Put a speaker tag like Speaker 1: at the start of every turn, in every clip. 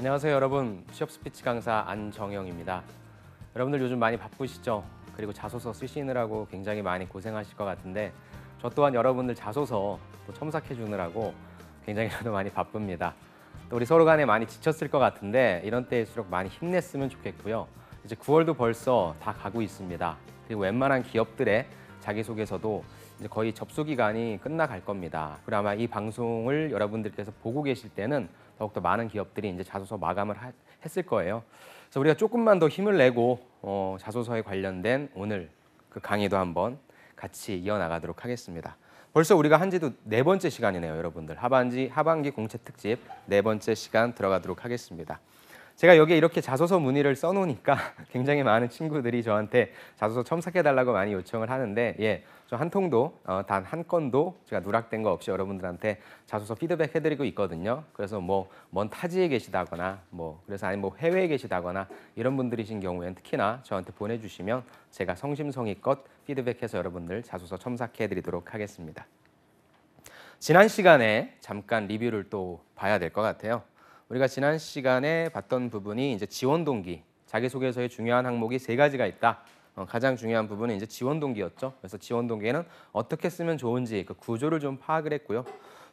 Speaker 1: 안녕하세요 여러분. 취업 스피치 강사 안정영입니다. 여러분들 요즘 많이 바쁘시죠? 그리고 자소서 쓰시느라고 굉장히 많이 고생하실 것 같은데 저 또한 여러분들 자소서 또 첨삭해 주느라고 굉장히 저도 많이 바쁩니다. 또 우리 서로 간에 많이 지쳤을 것 같은데 이런 때일수록 많이 힘냈으면 좋겠고요. 이제 9월도 벌써 다 가고 있습니다. 그리고 웬만한 기업들의 자기소개서도 이제 거의 접수 기간이 끝나갈 겁니다. 그리고 아마 이 방송을 여러분들께서 보고 계실 때는 더욱더 많은 기업들이 이제 자소서 마감을 했을 거예요. 그래서 우리가 조금만 더 힘을 내고 자소서에 관련된 오늘 그 강의도 한번 같이 이어나가도록 하겠습니다. 벌써 우리가 한 지도 4번째 시간이네요, 여러분들. 하반기 공채 특집 4번째 시간 들어가도록 하겠습니다. 제가 여기에 이렇게 자소서 문의를 써놓으니까 굉장히 많은 친구들이 저한테 자소서 첨삭해달라고 많이 요청을 하는데 저 한 통도 단 한 건도 제가 누락된 거 없이 여러분들한테 자소서 피드백 해드리고 있거든요. 그래서 뭐 먼 타지에 계시다거나 그래서 아니 해외에 계시다거나 이런 분들이신 경우에는 특히나 저한테 보내주시면 제가 성심성의껏 피드백해서 여러분들 자소서 첨삭해드리도록 하겠습니다. 지난 시간에 잠깐 리뷰를 또 봐야 될 것 같아요. 우리가 지난 시간에 봤던 부분이 이제 지원 동기, 자기소개서의 중요한 항목이 3가지가 있다. 가장 중요한 부분은 이제 지원 동기였죠. 그래서 지원 동기에는 어떻게 쓰면 좋은지 그 구조를 좀 파악을 했고요.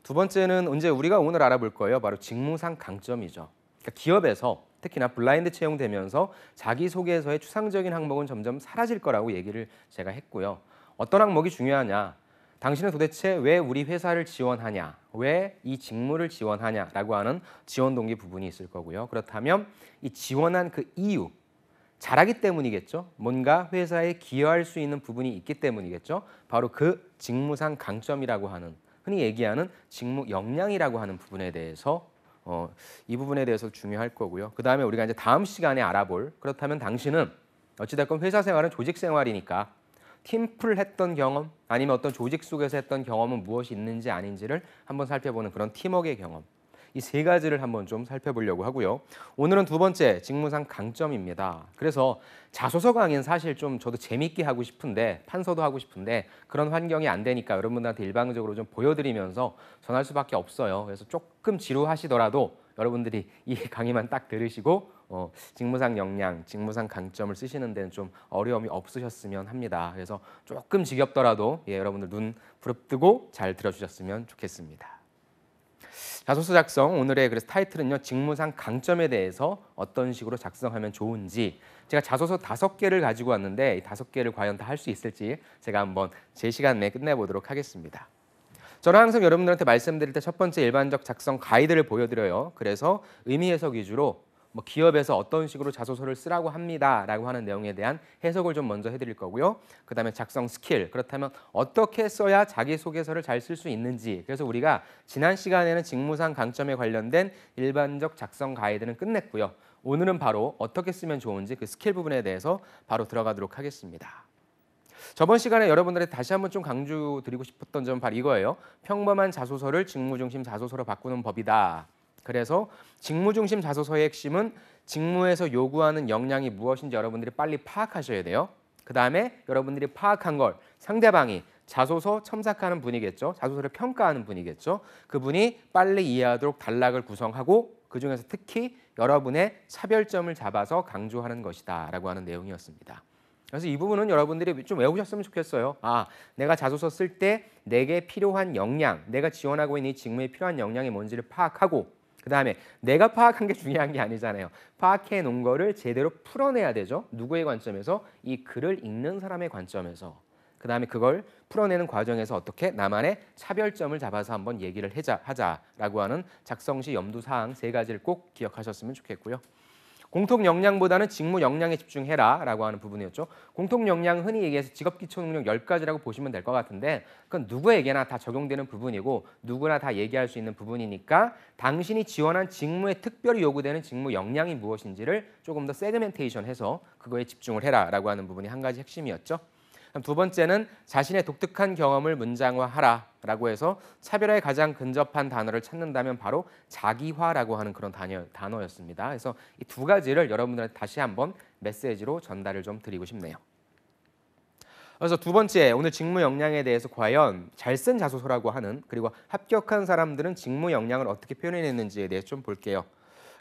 Speaker 1: 두 번째는 이제 우리가 오늘 알아볼 거예요. 바로 직무상 강점이죠. 그러니까 기업에서 특히나 블라인드 채용되면서 자기소개서의 추상적인 항목은 점점 사라질 거라고 얘기를 제가 했고요. 어떤 항목이 중요하냐? 당신은 도대체 왜 우리 회사를 지원하냐, 왜 이 직무를 지원하냐라고 하는 지원 동기 부분이 있을 거고요. 그렇다면 이 지원한 그 이유, 잘하기 때문이겠죠. 뭔가 회사에 기여할 수 있는 부분이 있기 때문이겠죠. 바로 그 직무상 강점이라고 하는, 흔히 얘기하는 직무 역량이라고 하는 부분에 대해서 이 부분에 대해서 중요할 거고요. 그 다음에 우리가 이제 다음 시간에 알아볼, 그렇다면 당신은 어찌됐건 회사 생활은 조직 생활이니까 팀플 했던 경험 아니면 어떤 조직 속에서 했던 경험은 무엇이 있는지 아닌지를 한번 살펴보는 그런 팀워크의 경험, 이 3가지를 한번 좀 살펴보려고 하고요. 오늘은 두 번째 직무상 강점입니다. 그래서 자소서 강의는 사실 좀 저도 재밌게 하고 싶은데 판서도 하고 싶은데 그런 환경이 안 되니까 여러분들한테 일방적으로 좀 보여드리면서 전할 수밖에 없어요. 그래서 조금 지루하시더라도 여러분들이 이 강의만 딱 들으시고 직무상 역량, 직무상 강점을 쓰시는 데는 좀 어려움이 없으셨으면 합니다. 그래서 조금 지겹더라도 여러분들 눈 부릅뜨고 잘 들어주셨으면 좋겠습니다. 자소서 작성 오늘의 그래서 타이틀은요, 직무상 강점에 대해서 어떤 식으로 작성하면 좋은지. 제가 자소서 5개를 가지고 왔는데 이 5개를 과연 다 할 수 있을지 제가 한번 제 시간 내에 끝내보도록 하겠습니다. 저는 항상 여러분들한테 말씀드릴 때 첫 번째 일반적 작성 가이드를 보여드려요. 그래서 의미 해석 위주로 기업에서 어떤 식으로 자소서를 쓰라고 합니다라고 하는 내용에 대한 해석을 좀 먼저 해드릴 거고요. 그 다음에 작성 스킬, 그렇다면 어떻게 써야 자기소개서를 잘 쓸 수 있는지. 그래서 우리가 지난 시간에는 직무상 강점에 관련된 일반적 작성 가이드는 끝냈고요. 오늘은 바로 어떻게 쓰면 좋은지 그 스킬 부분에 대해서 바로 들어가도록 하겠습니다. 저번 시간에 여러분들한테 다시 한번 좀 강조드리고 싶었던 점은 바로 이거예요. 평범한 자소서를 직무중심 자소서로 바꾸는 법이다. 그래서 직무중심 자소서의 핵심은 직무에서 요구하는 역량이 무엇인지 여러분들이 빨리 파악하셔야 돼요. 그 다음에 여러분들이 파악한 걸 상대방이 자소서 첨삭하는 분이겠죠. 자소서를 평가하는 분이겠죠. 그분이 빨리 이해하도록 단락을 구성하고 그중에서 특히 여러분의 차별점을 잡아서 강조하는 것이다 라고 하는 내용이었습니다. 그래서 이 부분은 여러분들이 좀 외우셨으면 좋겠어요. 내가 자소서 쓸 때 내게 필요한 역량, 내가 지원하고 있는 이 직무에 필요한 역량이 뭔지를 파악하고 그 다음에 내가 파악한 게 중요한 게 아니잖아요. 파악해 놓은 거를 제대로 풀어내야 되죠. 누구의 관점에서? 이 글을 읽는 사람의 관점에서. 그 다음에 그걸 풀어내는 과정에서 어떻게 나만의 차별점을 잡아서 한번 얘기를 하자라고 하는 작성 시 염두사항 3가지를 꼭 기억하셨으면 좋겠고요. 공통 역량보다는 직무 역량에 집중해라 라고 하는 부분이었죠. 공통 역량 흔히 얘기해서 직업기초 능력 10가지라고 보시면 될 것 같은데 그건 누구에게나 다 적용되는 부분이고 누구나 다 얘기할 수 있는 부분이니까 당신이 지원한 직무에 특별히 요구되는 직무 역량이 무엇인지를 조금 더 세그멘테이션해서 그거에 집중을 해라 라고 하는 부분이 한 가지 핵심이었죠. 두 번째는 자신의 독특한 경험을 문장화하라 라고 해서 차별화에 가장 근접한 단어를 찾는다면 바로 자기화라고 하는 그런 단어였습니다. 그래서 이 2가지를 여러분들한테 다시 한번 메시지로 전달을 좀 드리고 싶네요. 그래서 두 번째, 오늘 직무 역량에 대해서 과연 잘 쓴 자소서라고 하는, 그리고 합격한 사람들은 직무 역량을 어떻게 표현해냈는지에 대해서 좀 볼게요.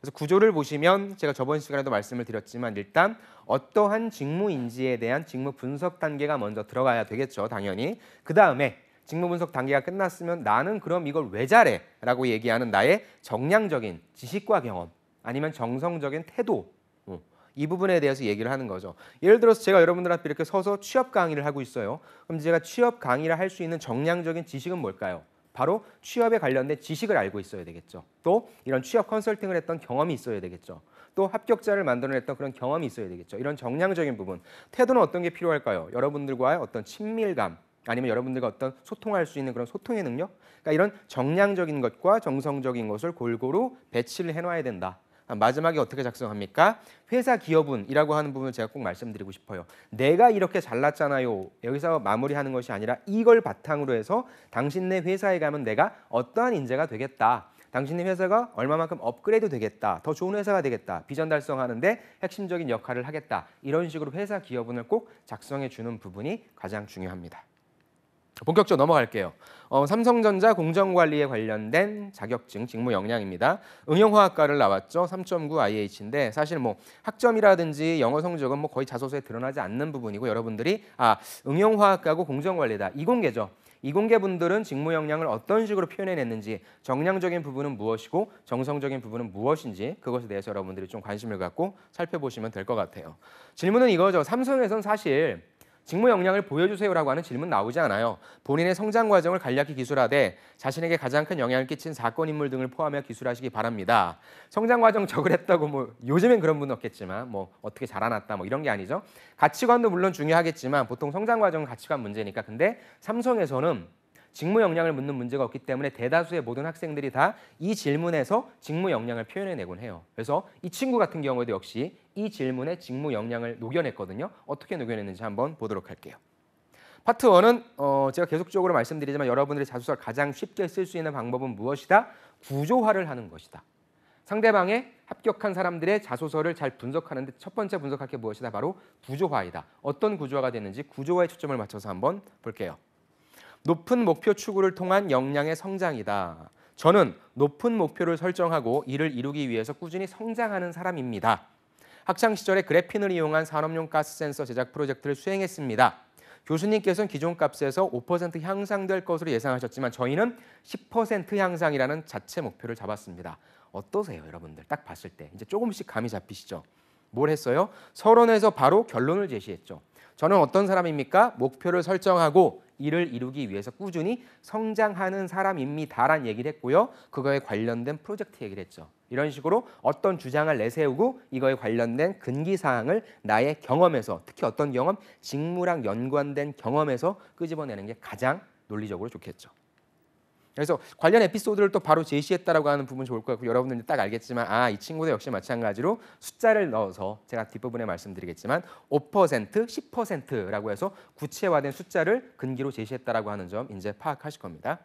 Speaker 1: 그래서 구조를 보시면 제가 저번 시간에도 말씀을 드렸지만 일단 어떠한 직무 인지에 대한 직무 분석 단계가 먼저 들어가야 되겠죠. 당연히. 그다음에 직무 분석 단계가 끝났으면 나는 그럼 이걸 왜 잘해? 라고 얘기하는 나의 정량적인 지식과 경험 아니면 정성적인 태도 이 부분에 대해서 얘기를 하는 거죠. 예를 들어서 제가 여러분들 앞에 이렇게 서서 취업 강의를 하고 있어요. 그럼 제가 취업 강의를 할 수 있는 정량적인 지식은 뭘까요? 바로 취업에 관련된 지식을 알고 있어야 되겠죠. 또 이런 취업 컨설팅을 했던 경험이 있어야 되겠죠. 또 합격자를 만들어냈던 그런 경험이 있어야 되겠죠. 이런 정량적인 부분. 태도는 어떤 게 필요할까요? 여러분들과의 어떤 친밀감 아니면 여러분들과 어떤 소통할 수 있는 그런 소통의 능력? 그러니까 이런 정량적인 것과 정성적인 것을 골고루 배치를 해놔야 된다. 마지막에 어떻게 작성합니까? 회사 기여분이라고 하는 부분을 제가 꼭 말씀드리고 싶어요. 내가 이렇게 잘났잖아요. 여기서 마무리하는 것이 아니라 이걸 바탕으로 해서 당신네 회사에 가면 내가 어떠한 인재가 되겠다. 당신네 회사가 얼마만큼 업그레이드 되겠다. 더 좋은 회사가 되겠다. 비전 달성하는데 핵심적인 역할을 하겠다. 이런 식으로 회사 기여분을 꼭 작성해 주는 부분이 가장 중요합니다. 본격적으로 넘어갈게요. 삼성전자 공정관리에 관련된 자격증 직무 역량입니다. 응용화학과를 나왔죠. 3.9 IH인데 사실 뭐 학점이라든지 영어 성적은 뭐 거의 자소서에 드러나지 않는 부분이고 여러분들이 응용화학과고 공정관리다. 이공계죠. 이공계 분들은 직무 역량을 어떤 식으로 표현해냈는지 정량적인 부분은 무엇이고 정성적인 부분은 무엇인지 그것에 대해서 여러분들이 좀 관심을 갖고 살펴보시면 될 것 같아요. 질문은 이거죠. 삼성에서는 사실 직무 역량을 보여주세요라고 하는 질문 나오지 않아요. 본인의 성장 과정을 간략히 기술하되 자신에게 가장 큰 영향을 끼친 사건, 인물 등을 포함해 기술하시기 바랍니다. 성장 과정 적을 했다고 뭐 요즘엔 그런 분은 없겠지만 뭐 어떻게 자라났다 뭐 이런 게 아니죠. 가치관도 물론 중요하겠지만 보통 성장 과정은 가치관 문제니까. 근데 삼성에서는 직무 역량을 묻는 문제가 없기 때문에 대다수의 모든 학생들이 다 이 질문에서 직무 역량을 표현해내곤 해요. 그래서 이 친구 같은 경우에도 역시 이 질문에 직무 역량을 녹여냈거든요. 어떻게 녹여냈는지 한번 보도록 할게요. 파트 1은 제가 계속적으로 말씀드리지만 여러분들이 자소서를 가장 쉽게 쓸 수 있는 방법은 무엇이다? 구조화를 하는 것이다. 상대방의 합격한 사람들의 자소서를 잘 분석하는데 첫 번째 분석할 게 무엇이다? 바로 구조화이다. 어떤 구조화가 됐는지 구조화에 초점을 맞춰서 한번 볼게요. 높은 목표 추구를 통한 역량의 성장이다. 저는 높은 목표를 설정하고 이를 이루기 위해서 꾸준히 성장하는 사람입니다. 학창 시절에 그래핀을 이용한 산업용 가스 센서 제작 프로젝트를 수행했습니다. 교수님께서는 기존 값에서 5% 향상될 것으로 예상하셨지만 저희는 10% 향상이라는 자체 목표를 잡았습니다. 어떠세요, 여러분들? 딱 봤을 때 이제 조금씩 감이 잡히시죠? 뭘 했어요? 서론에서 바로 결론을 제시했죠. 저는 어떤 사람입니까? 목표를 설정하고 이를 이루기 위해서 꾸준히 성장하는 사람입니다라는 얘기를 했고요. 그거에 관련된 프로젝트 얘기를 했죠. 이런 식으로 어떤 주장을 내세우고 이거에 관련된 근기사항을 나의 경험에서 특히 어떤 경험? 직무랑 연관된 경험에서 끄집어내는 게 가장 논리적으로 좋겠죠. 그래서 관련 에피소드를 또 바로 제시했다라고 하는 부분 좋을 것 같고 여러분들이 딱 알겠지만 이 친구도 역시 마찬가지로 숫자를 넣어서 제가 뒷부분에 말씀드리겠지만 5%, 10%라고 해서 구체화된 숫자를 근기로 제시했다라고 하는 점 이제 파악하실 겁니다.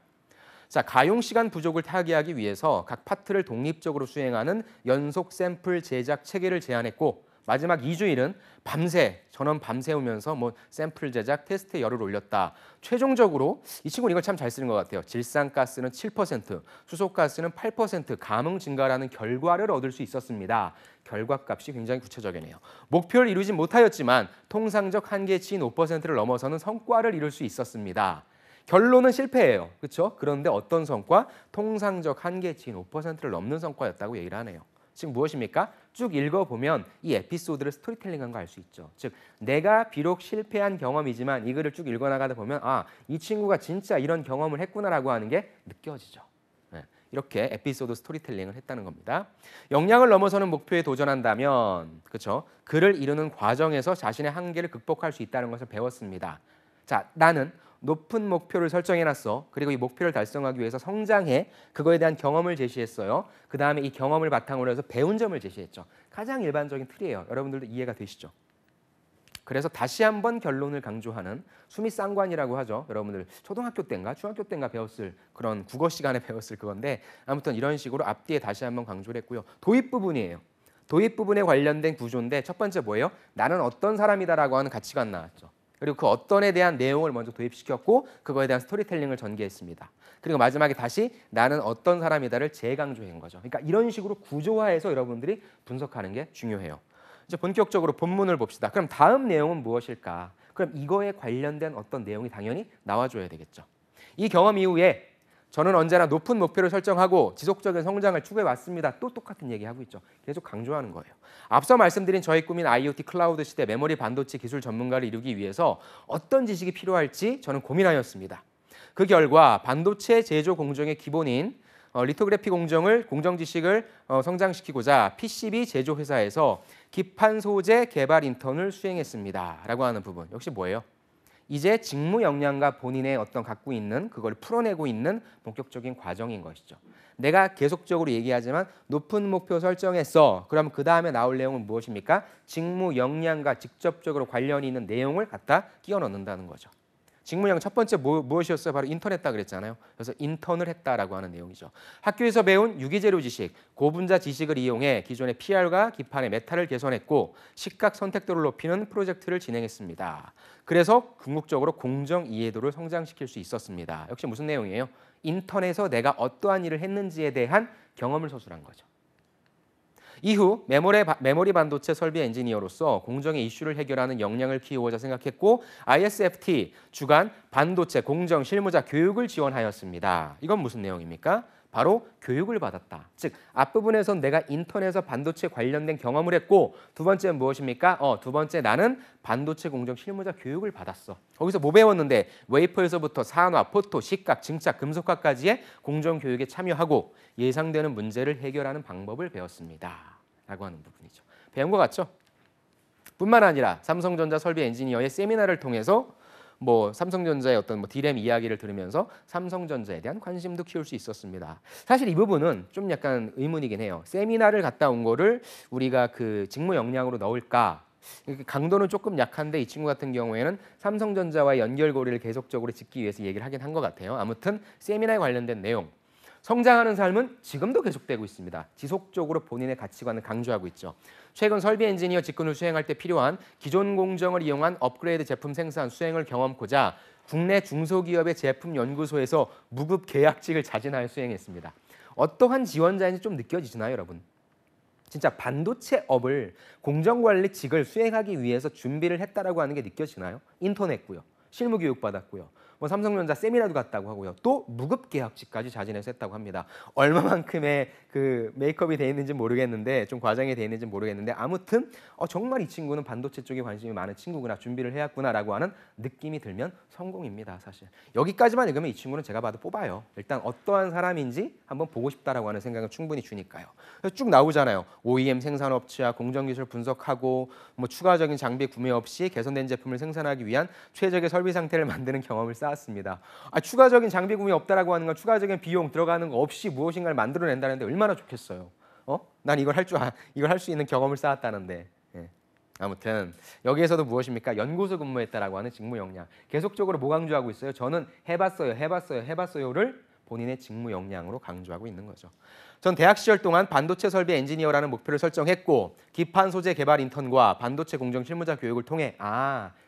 Speaker 1: 자, 가용 시간 부족을 타개하기 위해서 각 파트를 독립적으로 수행하는 연속 샘플 제작 체계를 제안했고 마지막 2주일은 밤새 전원 밤새우면서 뭐 샘플 제작 테스트에 열을 올렸다. 최종적으로 이 친구는 이걸 참 잘 쓰는 것 같아요. 질산가스는 7%, 수소가스는 8% 감흥 증가라는 결과를 얻을 수 있었습니다. 결과값이 굉장히 구체적이네요. 목표를 이루지 못하였지만 통상적 한계치인 5%를 넘어서는 성과를 이룰 수 있었습니다. 결론은 실패예요. 그렇죠? 그런데 어떤 성과? 통상적 한계치인 5%를 넘는 성과였다고 얘기를 하네요. 즉 무엇입니까? 쭉 읽어보면 이 에피소드를 스토리텔링한 거 알 수 있죠. 즉 내가 비록 실패한 경험이지만 이 글을 쭉 읽어나가다 보면 이 친구가 진짜 이런 경험을 했구나라고 하는 게 느껴지죠. 이렇게 에피소드 스토리텔링을 했다는 겁니다. 역량을 넘어서는 목표에 도전한다면 그렇죠? 그를 이루는 과정에서 자신의 한계를 극복할 수 있다는 것을 배웠습니다. 자, 나는 높은 목표를 설정해놨어. 그리고 이 목표를 달성하기 위해서 성장해. 그거에 대한 경험을 제시했어요. 그 다음에 이 경험을 바탕으로 해서 배운 점을 제시했죠. 가장 일반적인 틀이에요. 여러분들도 이해가 되시죠? 그래서 다시 한번 결론을 강조하는 수미상관이라고 하죠. 여러분들 초등학교 때인가 중학교 때인가 배웠을 그런 국어 시간에 배웠을 그건데 아무튼 이런 식으로 앞뒤에 다시 한번 강조를 했고요. 도입 부분이에요. 도입 부분에 관련된 구조인데 첫 번째 뭐예요? 나는 어떤 사람이다라고 하는 가치관 나왔죠. 그리고 그 어떤에 대한 내용을 먼저 도입시켰고 그거에 대한 스토리텔링을 전개했습니다. 그리고 마지막에 다시 나는 어떤 사람이다를 재강조한 거죠. 그러니까 이런 식으로 구조화해서 여러분들이 분석하는 게 중요해요. 이제 본격적으로 본문을 봅시다. 그럼 다음 내용은 무엇일까? 그럼 이거에 관련된 어떤 내용이 당연히 나와줘야 되겠죠. 이 경험 이후에 저는 언제나 높은 목표를 설정하고 지속적인 성장을 추구해 왔습니다. 또 똑같은 얘기하고 있죠. 계속 강조하는 거예요. 앞서 말씀드린 저의 꿈인 IoT 클라우드 시대 메모리 반도체 기술 전문가를 이루기 위해서 어떤 지식이 필요할지 저는 고민하였습니다. 그 결과 반도체 제조 공정의 기본인 리토그래피 공정 지식을 성장시키고자 PCB 제조 회사에서 기판 소재 개발 인턴을 수행했습니다. 라고 하는 부분. 역시 뭐예요? 이제 직무 역량과 본인의 어떤 갖고 있는 그걸 풀어내고 있는 본격적인 과정인 것이죠. 내가 계속적으로 얘기하지만 높은 목표 설정했어. 그럼 그 다음에 나올 내용은 무엇입니까? 직무 역량과 직접적으로 관련이 있는 내용을 갖다 끼워 넣는다는 거죠. 직무형 첫 번째 무엇이었어요? 바로 인턴했다 그랬잖아요. 그래서 인턴을 했다라고 하는 내용이죠. 학교에서 배운 유기재료 지식, 고분자 지식을 이용해 기존의 PR과 기판의 메탈을 개선했고 시각 선택도를 높이는 프로젝트를 진행했습니다. 그래서 궁극적으로 공정 이해도를 성장시킬 수 있었습니다. 역시 무슨 내용이에요? 인턴에서 내가 어떠한 일을 했는지에 대한 경험을 서술한 거죠. 이후 메모리 반도체 설비 엔지니어로서 공정의 이슈를 해결하는 역량을 키우고자 생각했고 ISFT 주간 반도체 공정 실무자 교육을 지원하였습니다. 이건 무슨 내용입니까? 바로 교육을 받았다. 즉 앞부분에선 내가 인턴에서 반도체 관련된 경험을 했고 두 번째는 무엇입니까? 두 번째 나는 반도체 공정 실무자 교육을 받았어. 거기서 뭐 배웠는데 웨이퍼에서부터 산화, 포토, 시각, 증착, 금속화까지의 공정 교육에 참여하고 예상되는 문제를 해결하는 방법을 배웠습니다. 라고 하는 부분이죠. 배운 것 같죠? 뿐만 아니라 삼성전자 설비 엔지니어의 세미나를 통해서 삼성전자의 어떤 디램 이야기를 들으면서 삼성전자에 대한 관심도 키울 수 있었습니다. 사실 이 부분은 좀 약간 의문이긴 해요. 세미나를 갔다 온 거를 우리가 그 직무 역량으로 넣을까? 강도는 조금 약한데 이 친구 같은 경우에는 삼성전자와의 연결고리를 계속적으로 짓기 위해서 얘기를 하긴 한 것 같아요. 아무튼 세미나에 관련된 내용. 성장하는 삶은 지금도 계속되고 있습니다. 지속적으로 본인의 가치관을 강조하고 있죠. 최근 설비 엔지니어 직군을 수행할 때 필요한 기존 공정을 이용한 업그레이드 제품 생산 수행을 경험하고자 국내 중소기업의 제품 연구소에서 무급 계약직을 자진하여 수행했습니다. 어떠한 지원자인지 좀 느껴지시나요, 여러분? 진짜 반도체 업을 공정관리직을 수행하기 위해서 준비를 했다라고 하는 게 느껴지나요? 인턴했고요. 실무 교육 받았고요. 삼성전자 세미나도 갔다고 하고요. 또 무급 계약직까지 자진해서 했다고 합니다. 얼마만큼의 그 메이크업이 돼 있는지 모르겠는데 좀 과장이 돼 있는지 모르겠는데 아무튼 정말 이 친구는 반도체 쪽에 관심이 많은 친구구나 준비를 해왔구나라고 하는 느낌이 들면 성공입니다. 사실 여기까지만 읽으면 이 친구는 제가 봐도 뽑아요. 일단 어떠한 사람인지 한번 보고 싶다라고 하는 생각은 충분히 주니까요. 그래서 쭉 나오잖아요. OEM 생산업체와 공정기술 분석하고 추가적인 장비 구매 없이 개선된 제품을 생산하기 위한 최적의 설비 상태를 만드는 경험을 쌓았습니다. 추가적인 장비 구매 없다라고 하는 건 추가적인 비용 들어가는 거 없이 무엇인가를 만들어낸다는데 얼마나 좋겠어요. 난 이걸 할 수 있는 경험을 쌓았다는데. 예. 아무튼 여기에서도 무엇입니까? 연구소 근무했다라고 하는 직무 역량. 계속적으로 뭐 강조하고 있어요? 저는 해봤어요를 본인의 직무 역량으로 강조하고 있는 거죠. 전 대학 시절 동안 반도체 설비 엔지니어라는 목표를 설정했고 기판 소재 개발 인턴과 반도체 공정 실무자 교육을 통해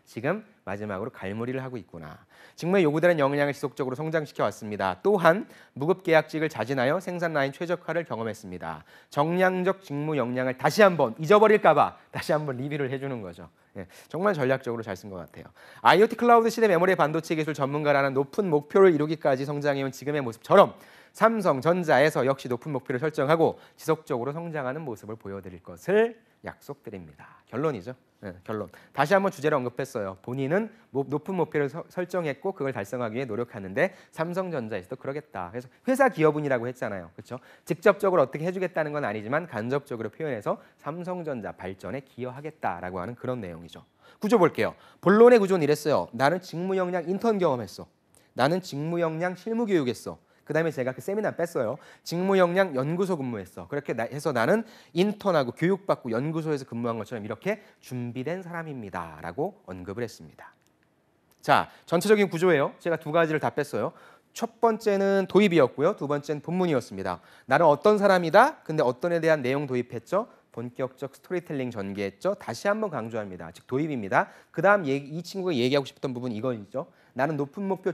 Speaker 1: 지금 마지막으로 갈무리를 하고 있구나. 직무에 요구되는 역량을 지속적으로 성장시켜 왔습니다. 또한 무급 계약직을 자진하여 생산 라인 최적화를 경험했습니다. 정량적 직무 역량을 다시 한번 잊어버릴까 봐 다시 한번 리뷰를 해주는 거죠. 예, 정말 전략적으로 잘 쓴 것 같아요. IoT 클라우드 시대 메모리 반도체 기술 전문가라는 높은 목표를 이루기까지 성장해온 지금의 모습처럼 삼성전자에서 역시 높은 목표를 설정하고 지속적으로 성장하는 모습을 보여드릴 것을 약속드립니다. 결론이죠. 네, 결론. 다시 한번 주제를 언급했어요. 본인은 높은 목표를 설정했고 그걸 달성하기 위해 노력하는데 삼성전자에서도 그러겠다. 그래서 회사 기여분이라고 했잖아요. 그렇죠? 직접적으로 어떻게 해주겠다는 건 아니지만 간접적으로 표현해서 삼성전자 발전에 기여하겠다라고 하는 그런 내용이죠. 구조 볼게요. 본론의 구조는 이랬어요. 나는 직무 역량 인턴 경험했어. 나는 직무 역량 실무 교육했어. 그 다음에 제가 그 세미나 뺐어요. 직무 역량 연구소 근무했어. 그렇게 해서 나는 인턴하고 교육받고 연구소에서 근무한 것처럼 이렇게 준비된 사람입니다. 라고 언급을 했습니다. 자, 전체적인 구조예요. 제가 두 가지를 다 뺐어요. 첫 번째는 도입이었고요. 두 번째는 본문이었습니다. 나는 어떤 사람이다. 근데 어떤에 대한 내용 도입했죠. 본격적 스토리텔링 전개했죠. 다시 한번 강조합니다. 즉 도입입니다. 그 다음 이 친구가 얘기하고 싶었던 부분 이거죠. 나는 높은 목표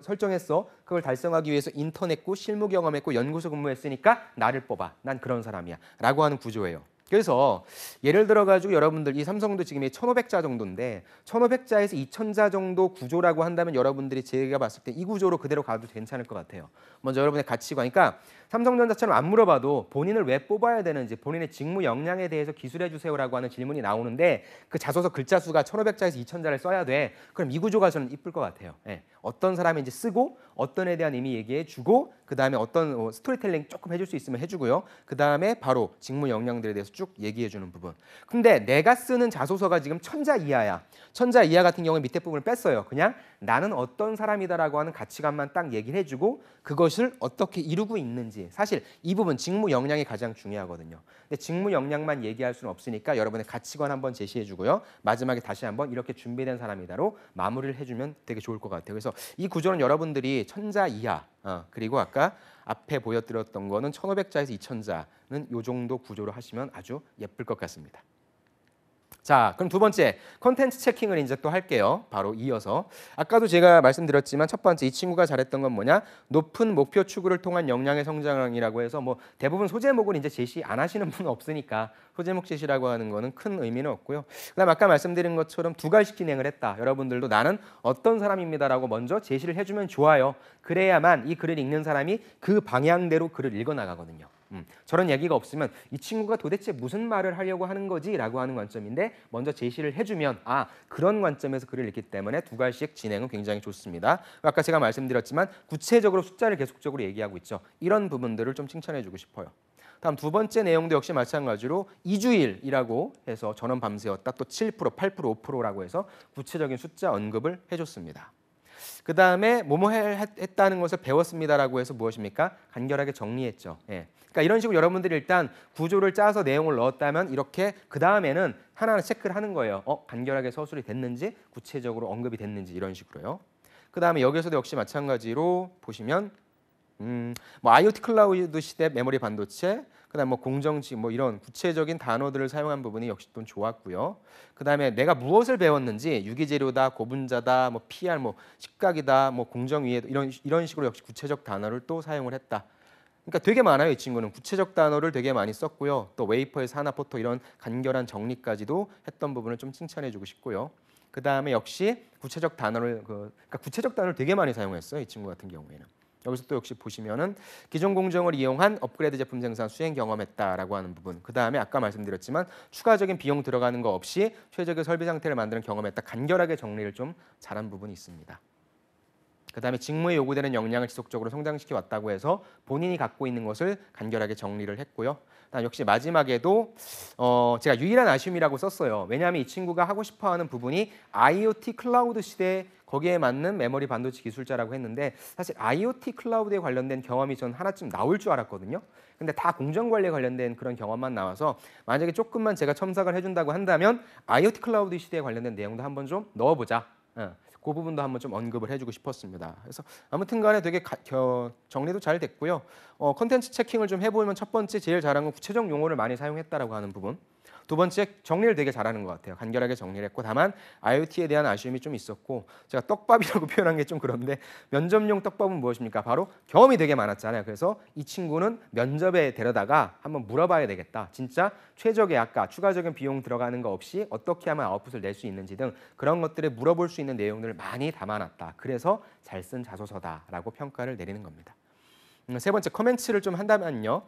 Speaker 1: 설정했어. 그걸 달성하기 위해서 인턴했고 실무 경험했고 연구소 근무했으니까 나를 뽑아. 난 그런 사람이야. 라고 하는 구조예요. 그래서 예를 들어가지고 여러분들 이 삼성도 지금 1,500자 정도인데 1,500자에서 2,000자 정도 구조라고 한다면 여러분들이 제가 봤을 때 이 구조로 그대로 가도 괜찮을 것 같아요. 먼저 여러분의 가치관. 그러니까 삼성전자처럼 안 물어봐도 본인을 왜 뽑아야 되는지 본인의 직무 역량에 대해서 기술해 주세요라고 하는 질문이 나오는데 그 자소서 글자 수가 1,500자에서 2,000자를 써야 돼. 그럼 이 구조가 저는 이쁠 것 같아요. 예. 어떤 사람인지 쓰고 어떤 에 대한 의미 얘기해 주고 그다음에 어떤 스토리텔링 조금 해줄 수 있으면 해주고요. 그다음에 바로 직무 역량들에 대해서 쭉 얘기해 주는 부분. 근데 내가 쓰는 자소서가 지금 1,000자 이하야. 1,000자 이하 같은 경우에 밑에 부분을 뺐어요. 그냥 나는 어떤 사람이다라고 하는 가치관만 딱 얘기를 해주고 그것을 어떻게 이루고 있는지. 사실 이 부분 직무 역량이 가장 중요하거든요. 근데 직무 역량만 얘기할 수는 없으니까 여러분의 가치관 한번 제시해 주고요. 마지막에 다시 한번 이렇게 준비된 사람이다로 마무리를 해주면 되게 좋을 것 같아요. 그래서 이 구조는 여러분들이 1,000자 이하 그리고 아까 앞에 보여드렸던 거는 1,500자에서 2,000자는 이 정도 구조로 하시면 아주 예쁠 것 같습니다. 자, 그럼 두 번째 컨텐츠 체킹을 이제 또 할게요. 바로 이어서 아까도 제가 말씀드렸지만 첫 번째 이 친구가 잘했던 건 뭐냐? 높은 목표 추구를 통한 역량의 성장이라고 해서 뭐 대부분 소제목을 이제 제시 안 하시는 분은 없으니까 소제목 제시라고 하는 거는 큰 의미는 없고요. 그다음 아까 말씀드린 것처럼 두 가지 진행을 했다. 여러분들도 나는 어떤 사람입니다라고 먼저 제시를 해주면 좋아요. 그래야만 이 글을 읽는 사람이 그 방향대로 글을 읽어 나가거든요. 저런 얘기가 없으면 이 친구가 도대체 무슨 말을 하려고 하는 거지? 라고 하는 관점인데 먼저 제시를 해주면 그런 관점에서 글을 읽기 때문에 두 가지씩 진행은 굉장히 좋습니다. 아까 제가 말씀드렸지만 구체적으로 숫자를 계속적으로 얘기하고 있죠. 이런 부분들을 좀 칭찬해주고 싶어요. 다음 두 번째 내용도 역시 마찬가지로 2주일이라고 해서 전원 밤새웠다. 또 7%, 8%, 5%라고 해서 구체적인 숫자 언급을 해줬습니다. 그 다음에 뭐뭐 했다는 것을 배웠습니다라고 해서 무엇입니까? 간결하게 정리했죠. 예. 그러니까 이런 식으로 여러분들이 일단 구조를 짜서 내용을 넣었다면 이렇게 그 다음에는 하나하나 체크를 하는 거예요. 간결하게 서술이 됐는지 구체적으로 언급이 됐는지 이런 식으로요. 그 다음에 여기서도 역시 마찬가지로 보시면 뭐 IoT 클라우드 시대 메모리 반도체, 그다음 뭐 공정지 뭐 이런 구체적인 단어들을 사용한 부분이 역시 또 좋았고요. 그다음에 내가 무엇을 배웠는지 유기재료다, 고분자다, 뭐 PR, 뭐 식각이다, 뭐 공정위에 이런 식으로 역시 구체적 단어를 또 사용을 했다. 그러니까 되게 많아요. 이 친구는 구체적 단어를 되게 많이 썼고요. 또 웨이퍼에서 하나 포토 이런 간결한 정리까지도 했던 부분을 좀 칭찬해주고 싶고요. 그 다음에 역시 구체적 단어를 그러니까 구체적 단어를 되게 많이 사용했어요. 이 친구 같은 경우에는. 여기서 또 역시 보시면은 기존 공정을 이용한 업그레이드 제품 생산 수행 경험했다라고 하는 부분. 그 다음에 아까 말씀드렸지만 추가적인 비용 들어가는 거 없이 최적의 설비 상태를 만드는 경험했다. 간결하게 정리를 좀 잘한 부분이 있습니다. 그 다음에 직무에 요구되는 역량을 지속적으로 성장시켜 왔다고 해서 본인이 갖고 있는 것을 간결하게 정리를 했고요. 역시 마지막에도 제가 유일한 아쉬움이라고 썼어요. 왜냐하면 이 친구가 하고 싶어하는 부분이 IoT 클라우드 시대에 거기에 맞는 메모리 반도체 기술자라고 했는데 사실 IoT 클라우드에 관련된 경험이 전 하나쯤 나올 줄 알았거든요. 근데 다 공정관리에 관련된 그런 경험만 나와서 만약에 조금만 제가 첨삭을 해준다고 한다면 IoT 클라우드 시대에 관련된 내용도 한번 좀 넣어보자. 그 부분도 한번 좀 언급을 해주고 싶었습니다. 그래서 아무튼 간에 되게 정리도 잘 됐고요. 컨텐츠 체킹을 좀 해보면 첫 번째 제일 잘한 건 구체적 용어를 많이 사용했다라고 하는 부분. 두 번째 정리를 되게 잘하는 것 같아요. 간결하게 정리를 했고 다만 IoT에 대한 아쉬움이 좀 있었고 제가 떡밥이라고 표현한 게 좀 그런데 면접용 떡밥은 무엇입니까? 바로 경험이 되게 많았잖아요. 그래서 이 친구는 면접에 데려다가 한번 물어봐야 되겠다. 진짜 최적의 아까 추가적인 비용 들어가는 거 없이 어떻게 하면 아웃풋을 낼 수 있는지 등 그런 것들을 물어볼 수 있는 내용들을 많이 담아놨다. 그래서 잘 쓴 자소서다라고 평가를 내리는 겁니다. 세 번째 커멘트를 좀 한다면요.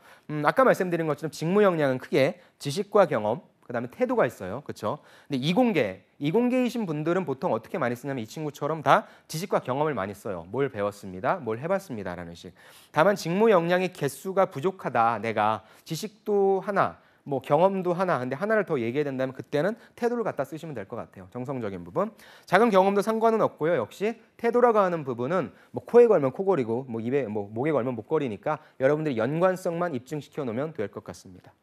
Speaker 1: 아까 말씀드린 것처럼 직무 역량은 크게 지식과 경험, 그다음에 태도가 있어요. 그렇죠? 근데 이공계이신 분들은 보통 어떻게 많이 쓰냐면 이 친구처럼 다 지식과 경험을 많이 써요. 뭘 배웠습니다. 뭘 해봤습니다라는 식. 다만 직무 역량의 개수가 부족하다. 내가 지식도 하나, 뭐 경험도 하나, 근데 하나를 더 얘기해야 된다면 그때는 태도를 갖다 쓰시면 될 것 같아요. 정성적인 부분. 작은 경험도 상관은 없고요. 역시 태도라고 하는 부분은 뭐 코에 걸면 코걸이고 뭐 입에 뭐 목에 걸면 목걸이니까 여러분들이 연관성만 입증시켜 놓으면 될 것 같습니다.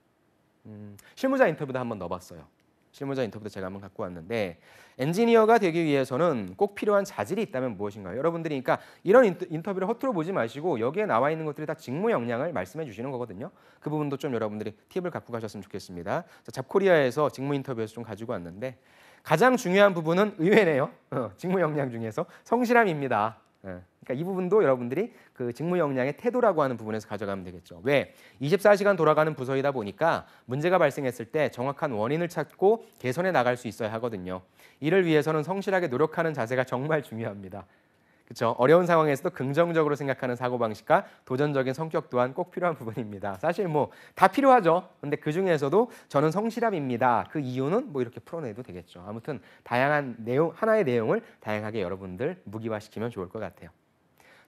Speaker 1: 실무자 인터뷰도 한번 넣어봤어요. 실무자 인터뷰도 제가 한번 갖고 왔는데 엔지니어가 되기 위해서는 꼭 필요한 자질이 있다면 무엇인가요? 여러분들이 그러니까 이런 인터뷰를 허투루 보지 마시고 여기에 나와 있는 것들이 다 직무 역량을 말씀해 주시는 거거든요. 그 부분도 좀 여러분들이 팁을 갖고 가셨으면 좋겠습니다. 잡코리아에서 직무 인터뷰에서 좀 가지고 왔는데 가장 중요한 부분은 의외네요. 직무 역량 중에서 성실함입니다. 그러니까 이 부분도 여러분들이 그 직무 역량의 태도라고 하는 부분에서 가져가면 되겠죠. 왜? 24시간 돌아가는 부서이다 보니까 문제가 발생했을 때 정확한 원인을 찾고 개선해 나갈 수 있어야 하거든요. 이를 위해서는 성실하게 노력하는 자세가 정말 중요합니다. 그렇죠? 어려운 상황에서도 긍정적으로 생각하는 사고방식과 도전적인 성격 또한 꼭 필요한 부분입니다. 사실 뭐 다 필요하죠. 근데 그 중에서도 저는 성실함입니다. 그 이유는 뭐 이렇게 풀어내도 되겠죠. 아무튼 다양한 내용, 하나의 내용을 다양하게 여러분들 무기화시키면 좋을 것 같아요.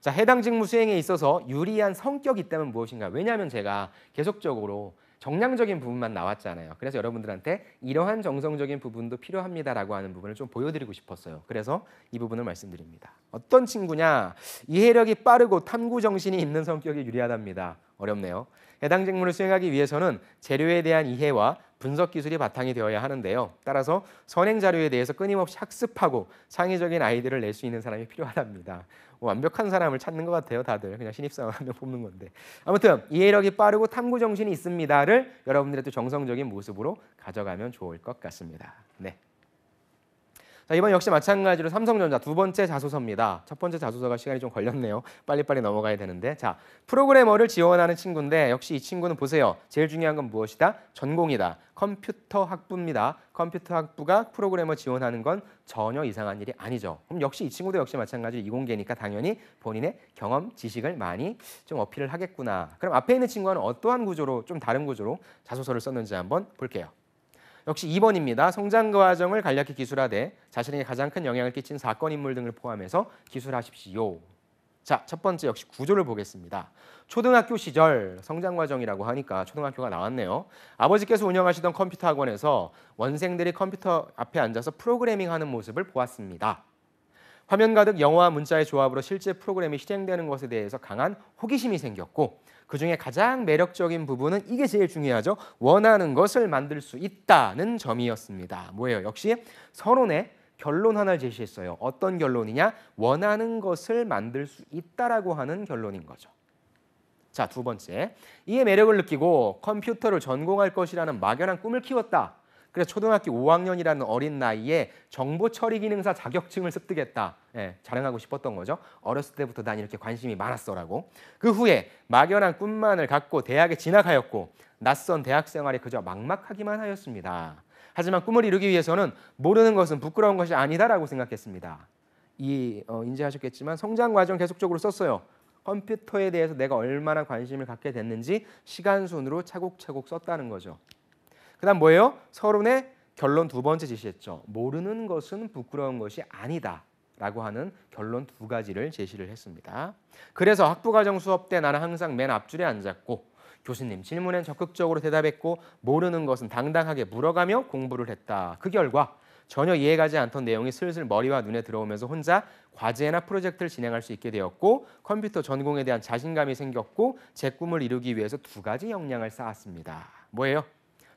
Speaker 1: 자, 해당 직무 수행에 있어서 유리한 성격이 있다면 무엇인가? 왜냐하면 제가 계속적으로 정량적인 부분만 나왔잖아요. 그래서 여러분들한테 이러한 정성적인 부분도 필요합니다라고 하는 부분을 좀 보여드리고 싶었어요. 그래서 이 부분을 말씀드립니다. 어떤 친구냐? 이해력이 빠르고 탐구 정신이 있는 성격이 유리하답니다. 어렵네요. 해당 직무를 수행하기 위해서는 재료에 대한 이해와 분석 기술이 바탕이 되어야 하는데요. 따라서 선행 자료에 대해서 끊임없이 학습하고 창의적인 아이디어를 낼 수 있는 사람이 필요하답니다. 완벽한 사람을 찾는 것 같아요. 다들 그냥 신입사원 한 명 뽑는 건데. 아무튼 이해력이 빠르고 탐구 정신이 있습니다를 여러분들의 또 정성적인 모습으로 가져가면 좋을 것 같습니다. 네. 자, 이번 역시 마찬가지로 삼성전자 두 번째 자소서입니다. 첫 번째 자소서가 시간이 좀 걸렸네요. 빨리빨리 넘어가야 되는데. 자, 프로그래머를 지원하는 친구인데 역시 이 친구는 보세요. 제일 중요한 건 무엇이다? 전공이다. 컴퓨터 학부입니다. 컴퓨터 학부가 프로그래머 지원하는 건 전혀 이상한 일이 아니죠. 그럼 역시 이 친구도 역시 마찬가지로 이공계니까 당연히 본인의 경험, 지식을 많이 좀 어필을 하겠구나. 그럼 앞에 있는 친구는 어떠한 구조로, 좀 다른 구조로 자소서를 썼는지 한번 볼게요. 역시 2번입니다. 성장 과정을 간략히 기술하되 자신에게 가장 큰 영향을 끼친 사건, 인물 등을 포함해서 기술하십시오. 자, 첫 번째 역시 구조를 보겠습니다. 초등학교 시절 성장 과정이라고 하니까 초등학교가 나왔네요. 아버지께서 운영하시던 컴퓨터 학원에서 원생들이 컴퓨터 앞에 앉아서 프로그래밍하는 모습을 보았습니다. 화면 가득 영어와 문자의 조합으로 실제 프로그램이 실행되는 것에 대해서 강한 호기심이 생겼고 그중에 가장 매력적인 부분은 이게 제일 중요하죠. 원하는 것을 만들 수 있다는 점이었습니다. 뭐예요? 역시 서론에 결론 하나를 제시했어요. 어떤 결론이냐? 원하는 것을 만들 수 있다라고 하는 결론인 거죠. 자, 두 번째. 이에 매력을 느끼고 컴퓨터를 전공할 것이라는 막연한 꿈을 키웠다. 그래서 초등학교 5학년이라는 어린 나이에 정보 처리 기능사 자격증을 습득했다. 자랑하고 싶었던 거죠. 어렸을 때부터 난 이렇게 관심이 많았어라고. 그 후에 막연한 꿈만을 갖고 대학에 진학하였고 낯선 대학 생활에 그저 막막하기만 하였습니다. 하지만 꿈을 이루기 위해서는 모르는 것은 부끄러운 것이 아니다라고 생각했습니다. 인지하셨겠지만 성장 과정 계속적으로 썼어요. 컴퓨터에 대해서 내가 얼마나 관심을 갖게 됐는지 시간 순으로 차곡차곡 썼다는 거죠. 그 다음 뭐예요? 서론의 결론 두 번째 제시했죠. 모르는 것은 부끄러운 것이 아니다 라고 하는 결론 두 가지를 제시를 했습니다. 그래서 학부과정 수업 때 나는 항상 맨 앞줄에 앉았고 교수님 질문엔 적극적으로 대답했고 모르는 것은 당당하게 물어가며 공부를 했다. 그 결과 전혀 이해가지 않던 내용이 슬슬 머리와 눈에 들어오면서 혼자 과제나 프로젝트를 진행할 수 있게 되었고 컴퓨터 전공에 대한 자신감이 생겼고 제 꿈을 이루기 위해서 두 가지 역량을 쌓았습니다. 뭐예요?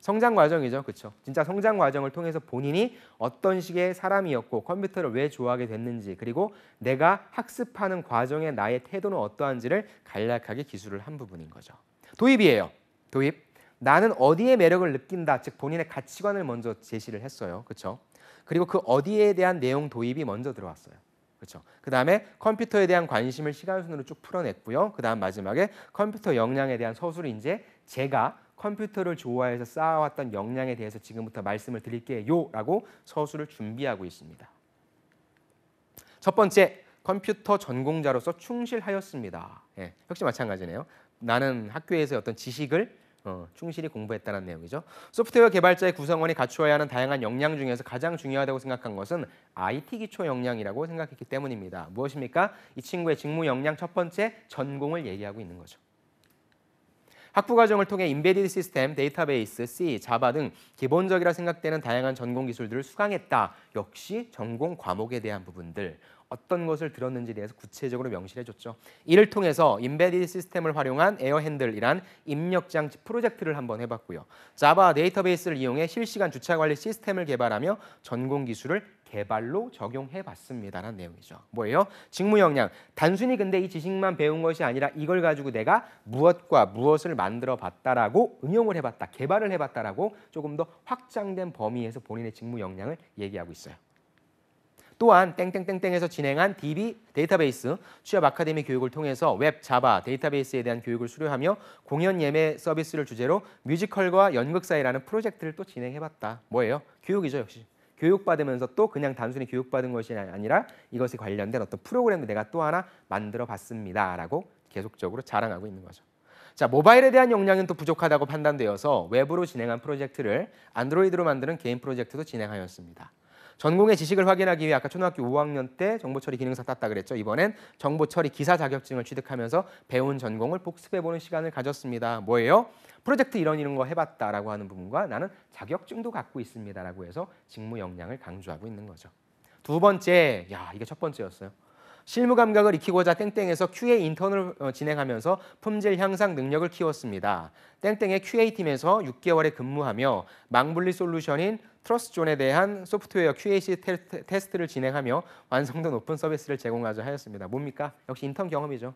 Speaker 1: 성장 과정이죠. 그렇죠? 진짜 성장 과정을 통해서 본인이 어떤 식의 사람이었고 컴퓨터를 왜 좋아하게 됐는지 그리고 내가 학습하는 과정의 나의 태도는 어떠한지를 간략하게 기술을 한 부분인 거죠. 도입이에요. 도입. 나는 어디에 매력을 느낀다. 즉 본인의 가치관을 먼저 제시를 했어요. 그렇죠? 그리고 그 어디에 대한 내용 도입이 먼저 들어왔어요. 그렇죠? 그다음에 컴퓨터에 대한 관심을 시간 순으로 쭉 풀어냈고요. 그다음 마지막에 컴퓨터 역량에 대한 서술을 이제 제가 컴퓨터를 좋아해서 쌓아왔던 역량에 대해서 지금부터 말씀을 드릴게요 라고 서술을 준비하고 있습니다. 첫 번째, 컴퓨터 전공자로서 충실하였습니다. 역시 마찬가지네요. 나는 학교에서 어떤 지식을 충실히 공부했다는 내용이죠. 소프트웨어 개발자의 구성원이 갖추어야 하는 다양한 역량 중에서 가장 중요하다고 생각한 것은 IT 기초 역량이라고 생각했기 때문입니다. 무엇입니까? 이 친구의 직무 역량 첫 번째, 전공을 얘기하고 있는 거죠. 학부 과정을 통해 인베디드 시스템, 데이터베이스, C, 자바 등 기본적이라 생각되는 다양한 전공 기술들을 수강했다. 역시 전공 과목에 대한 부분들. 어떤 것을 들었는지에 대해서 구체적으로 명시를 해줬죠. 이를 통해서 인베디드 시스템을 활용한 에어핸들이란 입력 장치 프로젝트를 한번 해봤고요. 자바 데이터베이스를 이용해 실시간 주차 관리 시스템을 개발하며 전공 기술을 개발로 적용해봤습니다라는 내용이죠. 뭐예요? 직무 역량. 단순히 근데 이 지식만 배운 것이 아니라 이걸 가지고 내가 무엇과 무엇을 만들어봤다라고 응용을 해봤다, 개발을 해봤다라고 조금 더 확장된 범위에서 본인의 직무 역량을 얘기하고 있어요. 또한 땡땡땡땡에서 진행한 DB 데이터베이스 취업 아카데미 교육을 통해서 웹, 자바 데이터베이스에 대한 교육을 수료하며 공연 예매 서비스를 주제로 뮤지컬과 연극사회라는 프로젝트를 또 진행해봤다. 뭐예요? 교육이죠, 역시. 교육받으면서 또 그냥 단순히 교육받은 것이 아니라 이것에 관련된 어떤 프로그램도 내가 또 하나 만들어봤습니다라고 계속적으로 자랑하고 있는 거죠. 자, 모바일에 대한 역량은 또 부족하다고 판단되어서 웹으로 진행한 프로젝트를 안드로이드로 만드는 개인 프로젝트도 진행하였습니다. 전공의 지식을 확인하기 위해 아까 초등학교 5학년 때 정보처리 기능사 땄다 그랬죠. 이번엔 정보처리 기사 자격증을 취득하면서 배운 전공을 복습해보는 시간을 가졌습니다. 뭐예요? 프로젝트 이런 거 해봤다라고 하는 부분과 나는 자격증도 갖고 있습니다라고 해서 직무 역량을 강조하고 있는 거죠. 두 번째, 이게 첫 번째였어요. 실무 감각을 익히고자 땡땡에서 QA 인턴을 진행하면서 품질 향상 능력을 키웠습니다. 땡땡의 QA팀에서 6개월에 근무하며 망분리 솔루션인 트러스존에 대한 소프트웨어 QAC 테스트를 진행하며 완성도 높은 서비스를 제공하자 하였습니다. 뭡니까? 역시 인턴 경험이죠.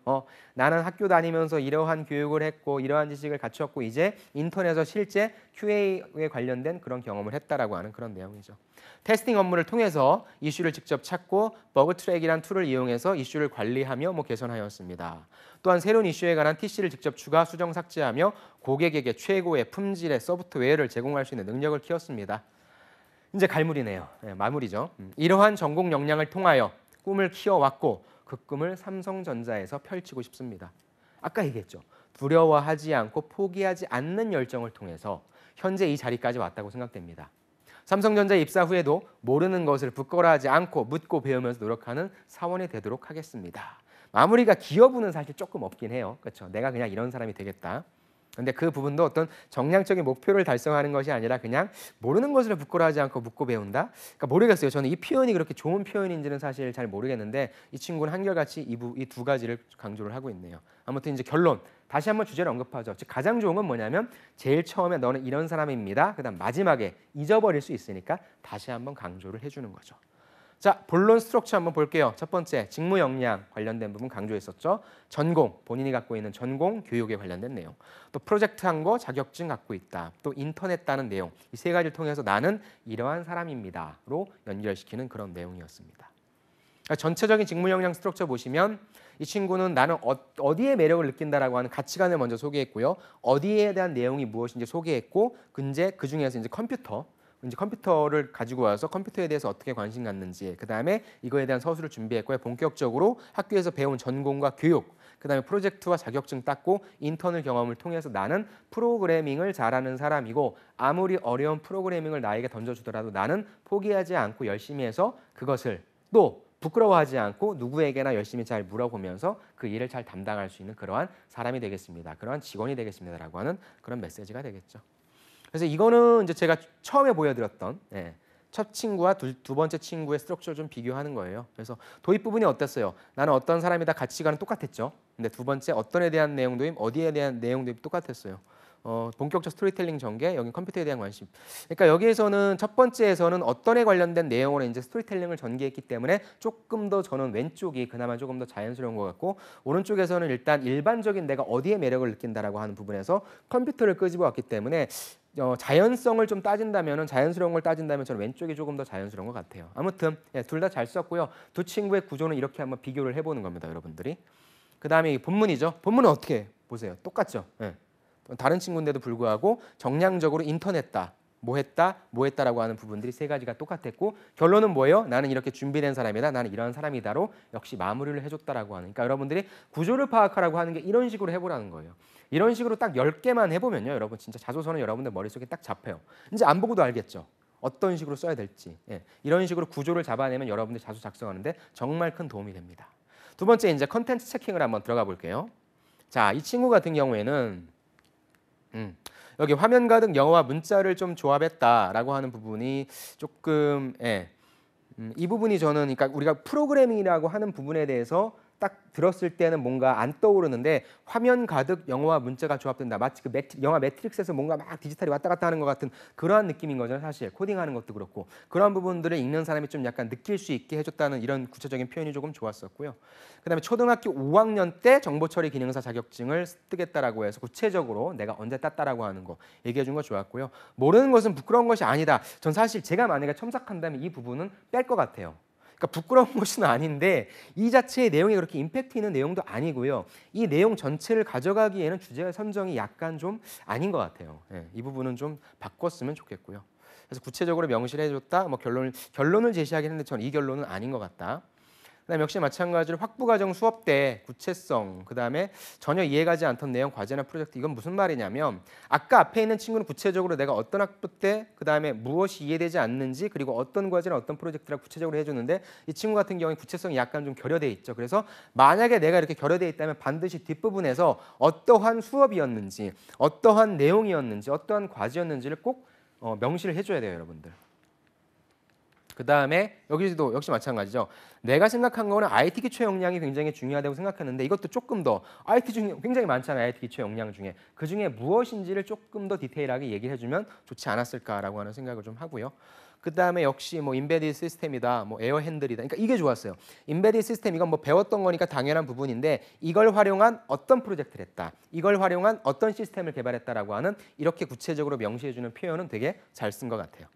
Speaker 1: 나는 학교 다니면서 이러한 교육을 했고 이러한 지식을 갖추었고 이제 인턴에서 실제 QA에 관련된 그런 경험을 했다라고 하는 그런 내용이죠. 테스팅 업무를 통해서 이슈를 직접 찾고 버그 트랙이란 툴을 이용해서 이슈를 관리하며 개선하였습니다. 또한 새로운 이슈에 관한 TC를 직접 추가, 수정, 삭제하며 고객에게 최고의 품질의 소프트웨어를 제공할 수 있는 능력을 키웠습니다. 이제 갈무리네요. 마무리죠. 이러한 전공 역량을 통하여 꿈을 키워왔고 그 꿈을 삼성전자에서 펼치고 싶습니다. 아까 얘기했죠. 두려워하지 않고 포기하지 않는 열정을 통해서 현재 이 자리까지 왔다고 생각됩니다. 삼성전자에 입사 후에도 모르는 것을 부끄러워하지 않고 묻고 배우면서 노력하는 사원이 되도록 하겠습니다. 마무리가 기여부는 사실 조금 없긴 해요. 그렇죠? 내가 그냥 이런 사람이 되겠다. 근데 그 부분도 어떤 정량적인 목표를 달성하는 것이 아니라 그냥 모르는 것을 부끄러워하지 않고 묻고 배운다? 그러니까 모르겠어요. 저는 이 표현이 그렇게 좋은 표현인지는 사실 잘 모르겠는데 이 친구는 한결같이 이 두 가지를 강조를 하고 있네요. 아무튼 이제 결론. 다시 한번 주제를 언급하죠. 즉 가장 좋은 건 뭐냐면 제일 처음에 너는 이런 사람입니다. 그다음 마지막에 잊어버릴 수 있으니까 다시 한번 강조를 해주는 거죠. 자, 본론 스트럭처 한번 볼게요. 첫 번째, 직무 역량 관련된 부분 강조했었죠. 전공, 본인이 갖고 있는 전공, 교육에 관련된 내용. 또 프로젝트 한 거, 자격증 갖고 있다. 또 인턴했다는 내용. 이 세 가지를 통해서 나는 이러한 사람입니다로 연결시키는 그런 내용이었습니다. 그러니까 전체적인 직무 역량 스트럭처 보시면 이 친구는 나는 어디에 매력을 느낀다라고 하는 가치관을 먼저 소개했고요. 어디에 대한 내용이 무엇인지 소개했고, 이제 그 중에서 이제 컴퓨터를 가지고 와서 컴퓨터에 대해서 어떻게 관심 갖는지, 그 다음에 이거에 대한 서술을 준비했고요. 본격적으로 학교에서 배운 전공과 교육, 그 다음에 프로젝트와 자격증 땄고 인턴을 경험을 통해서 나는 프로그래밍을 잘하는 사람이고 아무리 어려운 프로그래밍을 나에게 던져주더라도 나는 포기하지 않고 열심히 해서 그것을 또 부끄러워하지 않고 누구에게나 열심히 잘 물어보면서 그 일을 잘 담당할 수 있는 그러한 사람이 되겠습니다. 그러한 직원이 되겠습니다라고 하는 그런 메시지가 되겠죠. 그래서 이거는 이제 제가 처음에 보여드렸던 첫 친구와 두 번째 친구의 스트럭처를 좀 비교하는 거예요. 그래서 도입 부분이 어땠어요? 나는 어떤 사람이다 가치관은 똑같았죠. 근데 두 번째 어떤에 대한 내용 도입, 어디에 대한 내용 도입 똑같았어요. 본격적 스토리텔링 전개, 여기 컴퓨터에 대한 관심. 그러니까 여기에서는 첫 번째에서는 어떤에 관련된 내용으로 이제 스토리텔링을 전개했기 때문에 조금 더 저는 왼쪽이 그나마 조금 더 자연스러운 것 같고 오른쪽에서는 일단 일반적인 내가 어디에 매력을 느낀다라고 하는 부분에서 컴퓨터를 끄집어 왔기 때문에 자연성을 좀 따진다면 자연스러운 걸 따진다면 저는 왼쪽이 조금 더 자연스러운 것 같아요. 아무튼 둘 다 잘 썼고요. 두 친구의 구조는 이렇게 한번 비교를 해보는 겁니다, 여러분들이. 그 다음에 본문이죠. 본문은 어떻게 보세요? 똑같죠. 다른 친구인데도 불구하고 정량적으로 인턴했다, 뭐 했다라고 하는 부분들이 세 가지가 똑같았고 결론은 뭐예요? 나는 이렇게 준비된 사람이다, 나는 이런 사람이다로 역시 마무리를 해줬다라고 하는. 그러니까 여러분들이 구조를 파악하라고 하는 게 이런 식으로 해보라는 거예요. 이런 식으로 딱 10개만 해보면요, 여러분 진짜 자소서는 여러분들 머릿속에 딱 잡혀요. 이제 안 보고도 알겠죠. 어떤 식으로 써야 될지. 이런 식으로 구조를 잡아내면 여러분들 자소 작성하는데 정말 큰 도움이 됩니다. 두 번째 이제 컨텐츠 체킹을 한번 들어가 볼게요. 자, 이 친구 같은 경우에는 여기 화면 가득 영어와 문자를 좀 조합했다라고 하는 부분이 조금 이 부분이 저는 그러니까 우리가 프로그래밍이라고 하는 부분에 대해서 딱 들었을 때는 뭔가 안 떠오르는데 화면 가득 영어와 문자가 조합된다. 마치 그 영화 매트릭스에서 뭔가 막 디지털이 왔다 갔다 하는 것 같은 그러한 느낌인 거잖아요. 사실 코딩하는 것도 그렇고 그러한 부분들을 읽는 사람이 좀 약간 느낄 수 있게 해줬다는 이런 구체적인 표현이 조금 좋았었고요. 그다음에 초등학교 5학년 때 정보처리 기능사 자격증을 뜨겠다라고 해서 구체적으로 내가 언제 땄다라고 하는 거 얘기해 준 거 좋았고요. 모르는 것은 부끄러운 것이 아니다. 전 사실 제가 만약에 첨삭한다면 이 부분은 뺄 것 같아요. 그러니까 부끄러운 것은 아닌데 이 자체의 내용이 그렇게 임팩트 있는 내용도 아니고요. 이 내용 전체를 가져가기에는 주제 선정이 약간 좀 아닌 것 같아요. 예, 이 부분은 좀 바꿨으면 좋겠고요. 그래서 구체적으로 명시를 해줬다. 뭐 결론을 제시하긴 했는데 저는 이 결론은 아닌 것 같다. 그다음에 역시 마찬가지로 확부과정 수업 때 구체성, 그다음에 전혀 이해가지 않던 내용, 과제나 프로젝트 이건 무슨 말이냐면 아까 앞에 있는 친구는 구체적으로 내가 어떤 학부 때 그다음에 무엇이 이해되지 않는지 그리고 어떤 과제나 어떤 프로젝트를 구체적으로 해주는데 이 친구 같은 경우에 구체성이 약간 좀 결여돼 있죠. 그래서 만약에 내가 이렇게 결여돼 있다면 반드시 뒷부분에서 어떠한 수업이었는지 어떠한 내용이었는지 어떠한 과제였는지를 꼭 명시를 해줘야 돼요, 여러분들. 그 다음에 여기도 역시 마찬가지죠. 내가 생각한 거는 IT 기초 역량이 굉장히 중요하다고 생각했는데 이것도 조금 더 IT 중에 굉장히 많잖아요. IT 기초 역량 중에 그 중에 무엇인지를 조금 더 디테일하게 얘기를 해주면 좋지 않았을까라고 하는 생각을 좀 하고요. 그 다음에 역시 뭐 인베디드 시스템이다, 뭐 에어 핸들이다. 그러니까 이게 좋았어요. 인베디드 시스템 이건 뭐 배웠던 거니까 당연한 부분인데 이걸 활용한 어떤 프로젝트를 했다, 이걸 활용한 어떤 시스템을 개발했다라고 하는 이렇게 구체적으로 명시해주는 표현은 되게 잘 쓴 것 같아요.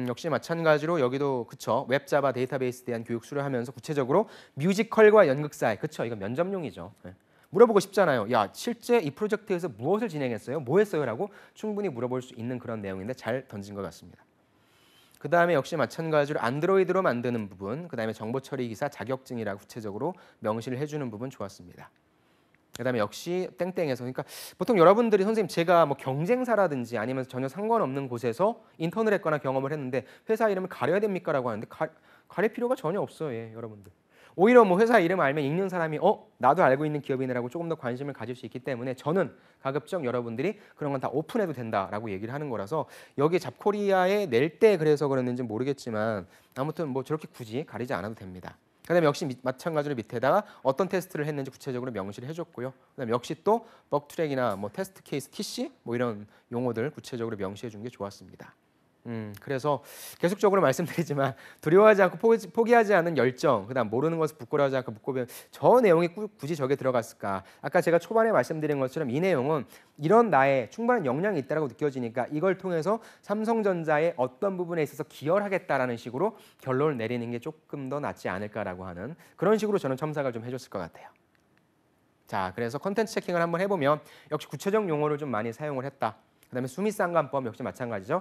Speaker 1: 역시 마찬가지로 여기도 그쵸, 웹 자바 데이터베이스에 대한 교육 수료하면서 구체적으로 뮤지컬과 연극사회, 그쵸, 이건 면접용이죠. 네. 물어보고 싶잖아요. 야, 실제 이 프로젝트에서 무엇을 진행했어요? 뭐 했어요? 라고 충분히 물어볼 수 있는 그런 내용인데 잘 던진 것 같습니다. 그 다음에 역시 마찬가지로 안드로이드로 만드는 부분, 그 다음에 정보처리 기사 자격증이라고 구체적으로 명시를 해주는 부분 좋았습니다. 그다음에 역시 땡땡에서 그러니까 보통 여러분들이 선생님 제가 뭐 경쟁사라든지 아니면 전혀 상관없는 곳에서 인턴을 했거나 경험을 했는데 회사 이름을 가려야 됩니까라고 하는데 가릴 필요가 전혀 없어요, 예, 여러분들. 오히려 뭐 회사 이름 알면 읽는 사람이 나도 알고 있는 기업이네라고 조금 더 관심을 가질 수 있기 때문에 저는 가급적 여러분들이 그런 건 다 오픈해도 된다라고 얘기를 하는 거라서 여기 잡코리아에 낼 때 그래서 그랬는지 모르겠지만 아무튼 뭐 저렇게 굳이 가리지 않아도 됩니다. 그다음에 역시 마찬가지로 밑에다가 어떤 테스트를 했는지 구체적으로 명시를 해줬고요. 그다음에 역시 또 버그 트랙이나 뭐 테스트 케이스 TC 뭐 이런 용어들 구체적으로 명시해 준 게 좋았습니다. 그래서 계속적으로 말씀드리지만 두려워하지 않고 포기하지 않는 열정, 그다음 모르는 것을 부끄러워하지 않고 묻고 배우는 저 내용이 굳이 저게 들어갔을까? 아까 제가 초반에 말씀드린 것처럼 이 내용은 이런 나의 충분한 역량이 있다고 느껴지니까 이걸 통해서 삼성전자의 어떤 부분에 있어서 기여하겠다라는 식으로 결론을 내리는 게 조금 더 낫지 않을까라고 하는 그런 식으로 저는 첨삭을 좀 해줬을 것 같아요. 자, 그래서 컨텐츠 체킹을 한번 해보면 역시 구체적 용어를 좀 많이 사용을 했다. 그다음에 수미상관법 역시 마찬가지죠.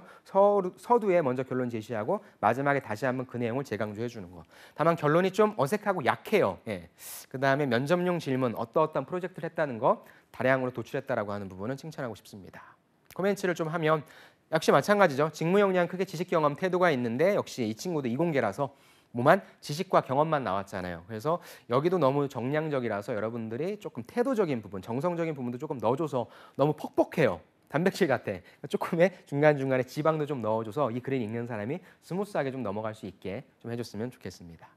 Speaker 1: 서두에 먼저 결론 제시하고 마지막에 다시 한번 그 내용을 재강조해 주는 거. 다만 결론이 좀 어색하고 약해요. 예. 그다음에 면접용 질문 어떠어떤 프로젝트를 했다는 거 다량으로 도출했다라고 하는 부분은 칭찬하고 싶습니다. 코멘트를 좀 하면 역시 마찬가지죠. 직무 역량 크게 지식 경험 태도가 있는데 역시 이 친구도 이공계라서 뭐만 지식과 경험만 나왔잖아요. 그래서 여기도 너무 정량적이라서 여러분들이 조금 태도적인 부분, 정성적인 부분도 조금 넣어줘서 너무 퍽퍽해요. 단백질 같아. 조금의 중간중간에 지방도 좀 넣어줘서 이 글을 읽는 사람이 스무스하게 좀 넘어갈 수 있게 좀 해줬으면 좋겠습니다.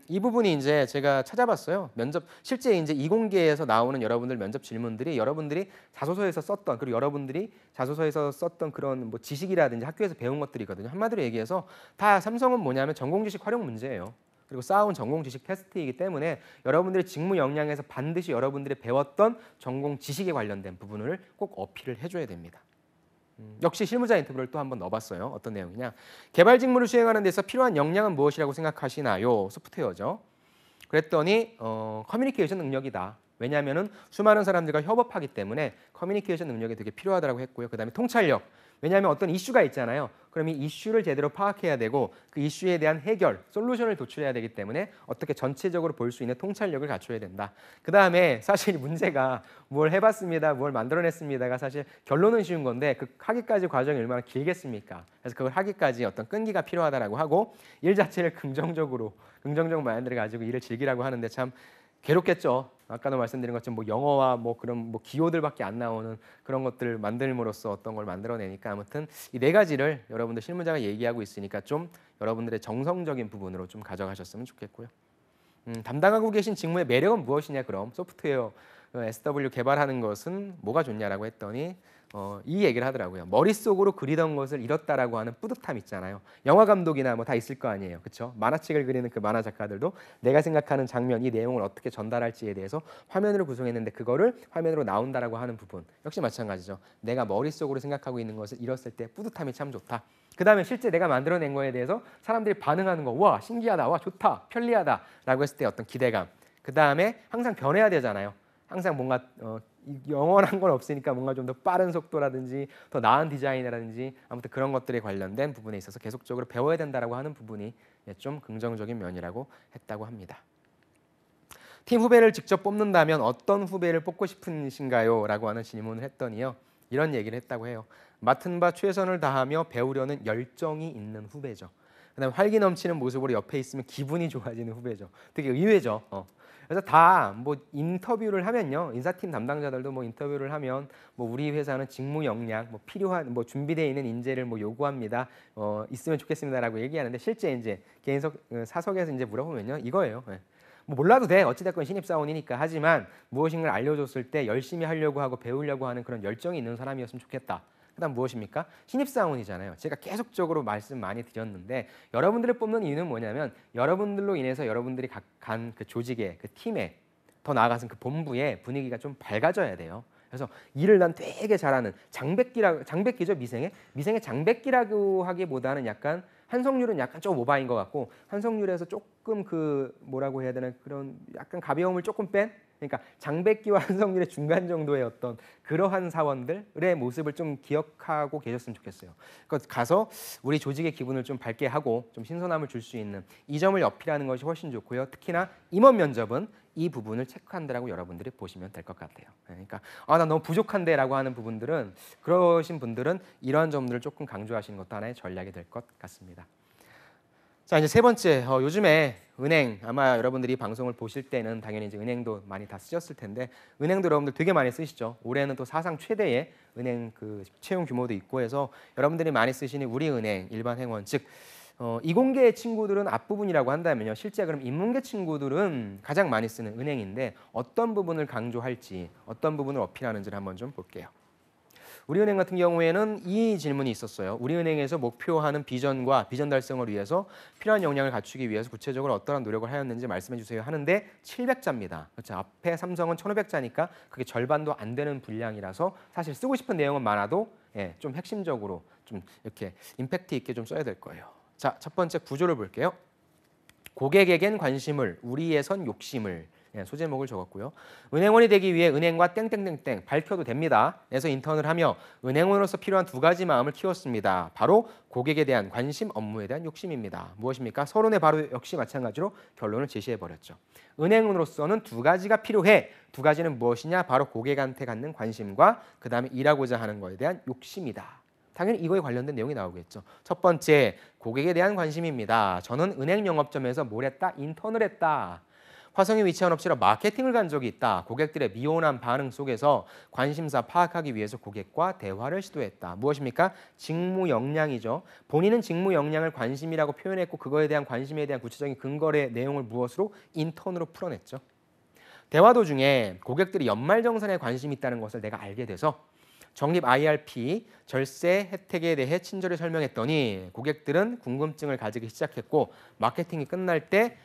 Speaker 1: 이 부분이 이제 제가 찾아봤어요. 면접 실제 이제 이공계에서 나오는 여러분들 면접 질문들이 여러분들이 자소서에서 썼던 그리고 여러분들이 자소서에서 썼던 그런 뭐 지식이라든지 학교에서 배운 것들이거든요. 한마디로 얘기해서 다 삼성은 뭐냐면 전공 지식 활용 문제예요. 그리고 쌓아온 전공 지식 테스트이기 때문에 여러분들의 직무 역량에서 반드시 여러분들이 배웠던 전공 지식에 관련된 부분을 꼭 어필을 해줘야 됩니다. 역시 실무자 인터뷰를 또 한번 넣어봤어요. 어떤 내용이냐. 개발 직무를 수행하는 데서 필요한 역량은 무엇이라고 생각하시나요? 소프트웨어죠. 그랬더니 커뮤니케이션 능력이다. 왜냐하면 수많은 사람들과 협업하기 때문에 커뮤니케이션 능력이 되게 필요하다고 했고요. 그다음에 통찰력. 왜냐하면 어떤 이슈가 있잖아요. 그럼 이 이슈를 제대로 파악해야 되고 그 이슈에 대한 해결, 솔루션을 도출해야 되기 때문에 어떻게 전체적으로 볼 수 있는 통찰력을 갖춰야 된다. 그다음에 사실 문제가 뭘 해봤습니다, 뭘 만들어냈습니다가 사실 결론은 쉬운 건데 그 하기까지 과정이 얼마나 길겠습니까? 그래서 그걸 하기까지 어떤 끈기가 필요하다라고 하고 일 자체를 긍정적 마인드를 가지고 일을 즐기라고 하는데 참 괴롭겠죠. 아까도 말씀드린 것처럼 뭐 영어와 뭐 그런 뭐 기호들밖에 안 나오는 그런 것들을 만들므로써 어떤 걸 만들어내니까 아무튼 이 네 가지를 여러분들 실무자가 얘기하고 있으니까 좀 여러분들의 정성적인 부분으로 좀 가져가셨으면 좋겠고요. 담당하고 계신 직무의 매력은 무엇이냐 그럼 소프트웨어 SW 개발하는 것은 뭐가 좋냐라고 했더니 이 얘기를 하더라고요. 머릿속으로 그리던 것을 이뤘다라고 하는 뿌듯함 있잖아요. 영화 감독이나 뭐 다 있을 거 아니에요. 그렇죠? 만화책을 그리는 그 만화 작가들도 내가 생각하는 장면, 이 내용을 어떻게 전달할지에 대해서 화면으로 구성했는데 그거를 화면으로 나온다라고 하는 부분 역시 마찬가지죠. 내가 머릿속으로 생각하고 있는 것을 이뤘을 때 뿌듯함이 참 좋다. 그 다음에 실제 내가 만들어낸 거에 대해서 사람들이 반응하는 거, 와 신기하다, 와 좋다, 편리하다라고 했을 때 어떤 기대감. 그 다음에 항상 변해야 되잖아요. 항상 뭔가 영원한 건 없으니까 뭔가 좀 더 빠른 속도라든지 더 나은 디자인이라든지 아무튼 그런 것들에 관련된 부분에 있어서 계속적으로 배워야 된다라고 하는 부분이 좀 긍정적인 면이라고 했다고 합니다. 팀 후배를 직접 뽑는다면 어떤 후배를 뽑고 싶으신가요? 라고 하는 질문을 했더니요. 이런 얘기를 했다고 해요. 맡은 바 최선을 다하며 배우려는 열정이 있는 후배죠. 그다음에 활기 넘치는 모습으로 옆에 있으면 기분이 좋아지는 후배죠. 되게 의외죠. 그래서 다 뭐 인터뷰를 하면요, 인사팀 담당자들도 뭐 인터뷰를 하면 뭐 우리 회사는 직무 역량, 뭐 필요한 뭐 준비되어 있는 인재를 뭐 요구합니다. 있으면 좋겠습니다라고 얘기하는데 실제 이제 개인석 사석에서 이제 물어보면요, 이거예요. 뭐 몰라도 돼. 어찌됐건 신입사원이니까. 하지만 무엇인가를 알려줬을 때 열심히 하려고 하고 배우려고 하는 그런 열정이 있는 사람이었으면 좋겠다. 그다음 무엇입니까? 신입사원이잖아요. 제가 계속적으로 말씀 많이 드렸는데 여러분들을 뽑는 이유는 뭐냐면 여러분들로 인해서 여러분들이 간 그 조직에, 그 팀에, 더 나아가서 그 본부의 분위기가 좀 밝아져야 돼요. 그래서 일을 난 되게 잘하는 장백기죠. 미생의 장백기라고 하기보다는 약간 한성률은 약간 좀 오바인 것 같고 한성률에서 조금 그 뭐라고 해야 되나 그런 약간 가벼움을 조금 뺀, 그러니까 장백기와 한성률의 중간 정도의 어떤 그러한 사원들의 모습을 좀 기억하고 계셨으면 좋겠어요. 그러니까 가서 우리 조직의 기분을 좀 밝게 하고 좀 신선함을 줄 수 있는 이 점을 어필하는 것이 훨씬 좋고요. 특히나 임원 면접은 이 부분을 체크한다라고 여러분들이 보시면 될 것 같아요. 그러니까 나 너무 부족한데라고 하는 부분들은 그러신 분들은 이러한 점들을 조금 강조하시는 것도 하나의 전략이 될 것 같습니다. 자, 이제 세 번째, 요즘에 은행, 아마 여러분들이 방송을 보실 때는 당연히 이제 은행도 많이 다 쓰셨을 텐데 은행도 여러분들 되게 많이 쓰시죠. 올해는 또 사상 최대의 은행 그 채용 규모도 있고 해서 여러분들이 많이 쓰시는 우리은행 일반 행원, 즉 이공계 친구들은 앞부분이라고 한다면요. 실제 그럼 인문계 친구들은 가장 많이 쓰는 은행인데 어떤 부분을 강조할지, 어떤 부분을 어필하는지를 한번 좀 볼게요. 우리은행 같은 경우에는 이 질문이 있었어요. 우리은행에서 목표하는 비전과 비전 달성을 위해서 필요한 역량을 갖추기 위해서 구체적으로 어떠한 노력을 하였는지 말씀해 주세요 하는데 700자입니다. 그렇죠. 앞에 삼성은 1500자니까 그게 절반도 안 되는 분량이라서 사실 쓰고 싶은 내용은 많아도 좀 핵심적으로 좀 이렇게 임팩트 있게 좀 써야 될 거예요. 자, 첫 번째 구조를 볼게요. 고객에겐 관심을, 우리에선 욕심을. 소제목을 적었고요. 은행원이 되기 위해 은행과 땡땡땡땡 밝혀도 됩니다. 그래서 인턴을 하며 은행원으로서 필요한 두 가지 마음을 키웠습니다. 바로 고객에 대한 관심, 업무에 대한 욕심입니다. 무엇입니까? 서론에 바로 역시 마찬가지로 결론을 제시해버렸죠. 은행원으로서는 두 가지가 필요해. 두 가지는 무엇이냐? 바로 고객한테 갖는 관심과 그 다음에 일하고자 하는 것에 대한 욕심이다. 당연히 이거에 관련된 내용이 나오겠죠. 첫 번째, 고객에 대한 관심입니다. 저는 은행 영업점에서 뭘 했다? 인턴을 했다. 화성에 위치한 업체로 마케팅을 간 적이 있다. 고객들의 미온한 반응 속에서 관심사 파악하기 위해서 고객과 대화를 시도했다. 무엇입니까? 직무 역량이죠. 본인은 직무 역량을 관심이라고 표현했고 그거에 대한 관심에 대한 구체적인 근거의 내용을 무엇으로? 인턴으로 풀어냈죠. 대화 도중에 고객들이 연말정산에 관심이 있다는 것을 내가 알게 돼서 적립 IRP 절세 혜택에 대해 친절히 설명했더니 고객들은 궁금증을 가지기 시작했고 마케팅이 끝날 때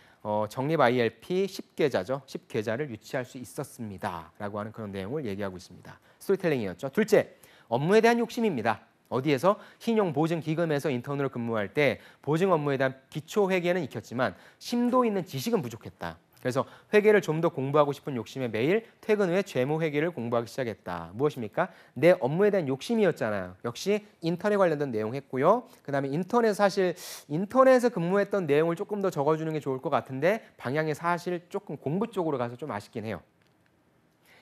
Speaker 1: 적립 IRP 10계좌죠. 10계좌를 유치할 수 있었습니다. 라고 하는 그런 내용을 얘기하고 있습니다. 스토리텔링이었죠. 둘째, 업무에 대한 욕심입니다. 어디에서? 신용보증기금에서 인턴으로 근무할 때 보증 업무에 대한 기초 회계는 익혔지만 심도 있는 지식은 부족했다. 그래서 회계를 좀 더 공부하고 싶은 욕심에 매일 퇴근 후에 재무 회계를 공부하기 시작했다. 무엇입니까? 내 업무에 대한 욕심이었잖아요. 역시 인턴에 관련된 내용 했고요. 그다음에 인턴에서 근무했던 내용을 조금 더 적어주는 게 좋을 것 같은데 방향이 사실 조금 공부 쪽으로 가서 좀 아쉽긴 해요.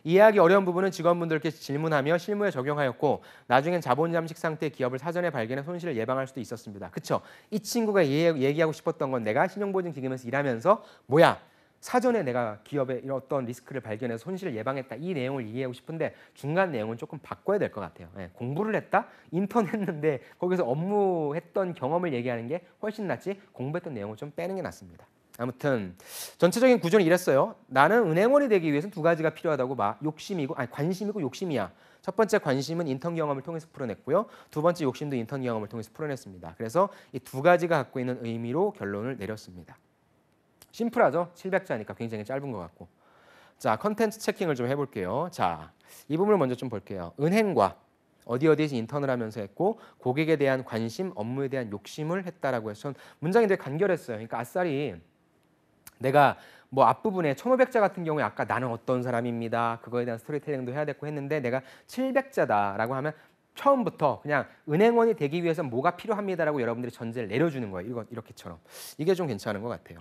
Speaker 1: 이해하기 어려운 부분은 직원분들께 질문하며 실무에 적용하였고 나중엔 자본 잠식 상태의 기업을 사전에 발견해 손실을 예방할 수도 있었습니다. 그렇죠? 이 친구가 얘기하고 싶었던 건 내가 신용보증기금에서 일하면서 뭐야? 사전에 내가 기업의 이런 어떤 리스크를 발견해서 손실을 예방했다. 이 내용을 이해하고 싶은데 중간 내용은 조금 바꿔야 될 것 같아요. 예, 공부를 했다? 인턴 했는데 거기서 업무했던 경험을 얘기하는 게 훨씬 낫지 공부했던 내용을 좀 빼는 게 낫습니다. 아무튼 전체적인 구조는 이랬어요. 나는 은행원이 되기 위해서는 두 가지가 필요하다고 관심이고 욕심이야. 첫 번째 관심은 인턴 경험을 통해서 풀어냈고요. 두 번째 욕심도 인턴 경험을 통해서 풀어냈습니다. 그래서 이 두 가지가 갖고 있는 의미로 결론을 내렸습니다. 심플하죠? 700자니까 굉장히 짧은 것 같고. 자, 컨텐츠 체킹을 좀 해볼게요. 자, 이 부분을 먼저 좀 볼게요. 은행과 어디에서 인턴을 하면서 했고 고객에 대한 관심, 업무에 대한 욕심을 했다라고 해서 전 문장이 되게 간결했어요. 그러니까 아싸리 내가 뭐 앞부분에 1500자 같은 경우에 아까 나는 어떤 사람입니다. 그거에 대한 스토리텔링도 해야 됐고 했는데 내가 700자다라고 하면 처음부터 그냥 은행원이 되기 위해서 뭐가 필요합니다라고 여러분들이 전제를 내려주는 거예요. 이렇게처럼. 이게 좀 괜찮은 것 같아요.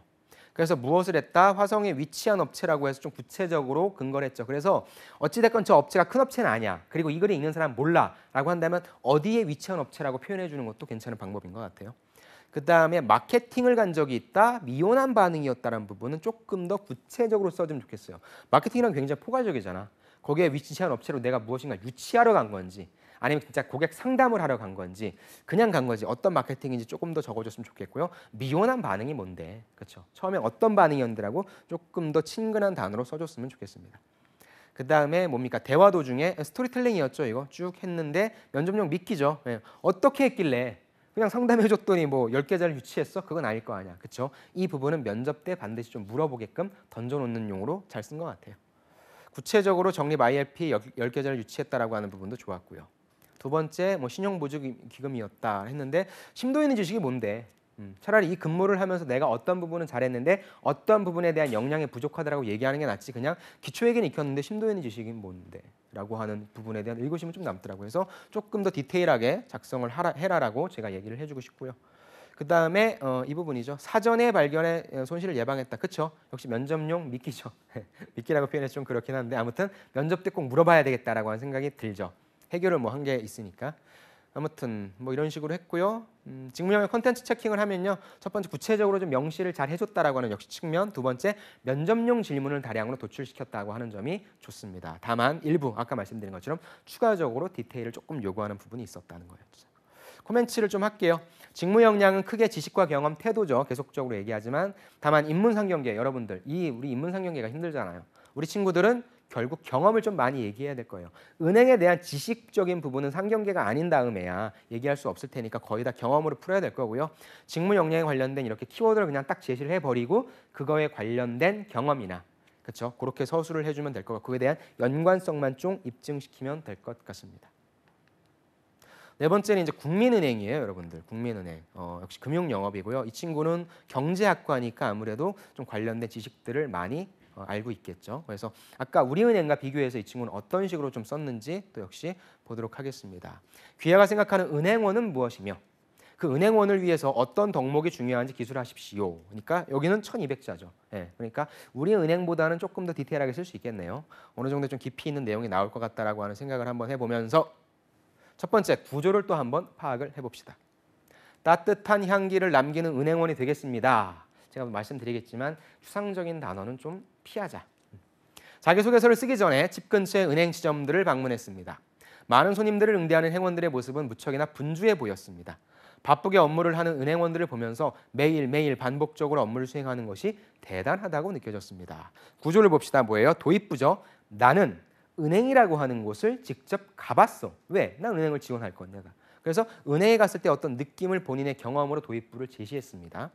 Speaker 1: 그래서 무엇을 했다? 화성에 위치한 업체라고 해서 좀 구체적으로 근거를 했죠. 그래서 어찌됐건 저 업체가 큰 업체는 아니야. 그리고 이 글을 읽는 사람 몰라. 라고 한다면 어디에 위치한 업체라고 표현해 주는 것도 괜찮은 방법인 것 같아요. 그 다음에 마케팅을 간 적이 있다. 미온한 반응이었다는 부분은 조금 더 구체적으로 써주면 좋겠어요. 마케팅이란 굉장히 포괄적이잖아. 거기에 위치한 업체로 내가 무엇인가 유치하러 간 건지 아니면 진짜 고객 상담을 하러 간 건지 그냥 간 건지 어떤 마케팅인지 조금 더 적어줬으면 좋겠고요. 미온한 반응이 뭔데? 그렇죠. 처음에 어떤 반응이었는데라고 조금 더 친근한 단어로 써줬으면 좋겠습니다. 그 다음에 뭡니까? 대화 도중에 스토리텔링이었죠. 이거 쭉 했는데 면접용 믿기죠. 예. 어떻게 했길래 그냥 상담해줬더니 뭐 10계좌를 유치했어? 그건 아닐 거 아니야. 그렇죠? 이 부분은 면접 때 반드시 좀 물어보게끔 던져놓는 용으로 잘 쓴 것 같아요. 구체적으로 적립 ILP 10계좌를 유치했다라고 하는 부분도 좋았고요. 두 번째 뭐 신용보증기금이었다 했는데 심도 있는 지식이 뭔데? 차라리 이 근무를 하면서 내가 어떤 부분은 잘했는데 어떤 부분에 대한 역량이 부족하다라고 얘기하는 게 낫지 그냥 기초얘기는 익혔는데 심도 있는 지식이 뭔데? 라고 하는 부분에 대한 의구심은 좀 남더라고요. 그래서 조금 더 디테일하게 작성을 해라라고 제가 얘기를 해주고 싶고요. 그 다음에 이 부분이죠. 사전에 발견해 손실을 예방했다. 그렇죠? 역시 면접용 미끼죠. 미끼라고 표현해서 좀 그렇긴 한데 아무튼 면접 때 꼭 물어봐야 되겠다라고 하는 생각이 들죠. 해결을 뭐 한 게 있으니까. 아무튼 뭐 이런 식으로 했고요. 직무형의 컨텐츠 체킹을 하면요. 첫 번째 구체적으로 좀 명시를 잘 해줬다라고 하는 역시 측면. 두 번째 면접용 질문을 다량으로 도출시켰다고 하는 점이 좋습니다. 다만 일부 아까 말씀드린 것처럼 추가적으로 디테일을 조금 요구하는 부분이 있었다는 거예요. 코멘트를 좀 할게요. 직무 역량은 크게 지식과 경험, 태도죠. 계속적으로 얘기하지만 다만 인문상경계 여러분들 우리 인문상경계가 힘들잖아요. 우리 친구들은 결국 경험을 좀 많이 얘기해야 될 거예요. 은행에 대한 지식적인 부분은 상경계가 아닌 다음에야 얘기할 수 없을 테니까 거의 다 경험으로 풀어야 될 거고요. 직무 역량에 관련된 이렇게 키워드를 그냥 딱 제시를 해버리고 그거에 관련된 경험이나 그렇죠? 그렇게 서술을 해주면 될 거고 그에 대한 연관성만 좀 입증시키면 될 것 같습니다. 네 번째는 이제 국민은행이에요, 여러분들. 국민은행. 역시 금융영업이고요. 이 친구는 경제학과니까 아무래도 좀 관련된 지식들을 많이 알고 있겠죠. 그래서 아까 우리은행과 비교해서 이 친구는 어떤 식으로 좀 썼는지 또 역시 보도록 하겠습니다. 귀하가 생각하는 은행원은 무엇이며 그 은행원을 위해서 어떤 덕목이 중요한지 기술하십시오. 그러니까 여기는 1200자죠. 예, 그러니까 우리 은행보다는 조금 더 디테일하게 쓸 수 있겠네요. 어느 정도 좀 깊이 있는 내용이 나올 것 같다라고 하는 생각을 한번 해보면서 첫 번째 구조를 또 한번 파악을 해봅시다. 따뜻한 향기를 남기는 은행원이 되겠습니다. 제가 말씀드리겠지만 추상적인 단어는 좀 피하자. 자기소개서를 쓰기 전에 집 근처의 은행 지점들을 방문했습니다. 많은 손님들을 응대하는 행원들의 모습은 무척이나 분주해 보였습니다. 바쁘게 업무를 하는 은행원들을 보면서 매일매일 반복적으로 업무를 수행하는 것이 대단하다고 느껴졌습니다. 구조를 봅시다. 뭐예요? 도입부죠. 나는 은행이라고 하는 곳을 직접 가봤어. 왜? 난 은행을 지원할 거니까. 그래서 은행에 갔을 때 어떤 느낌을 본인의 경험으로 도입부를 제시했습니다.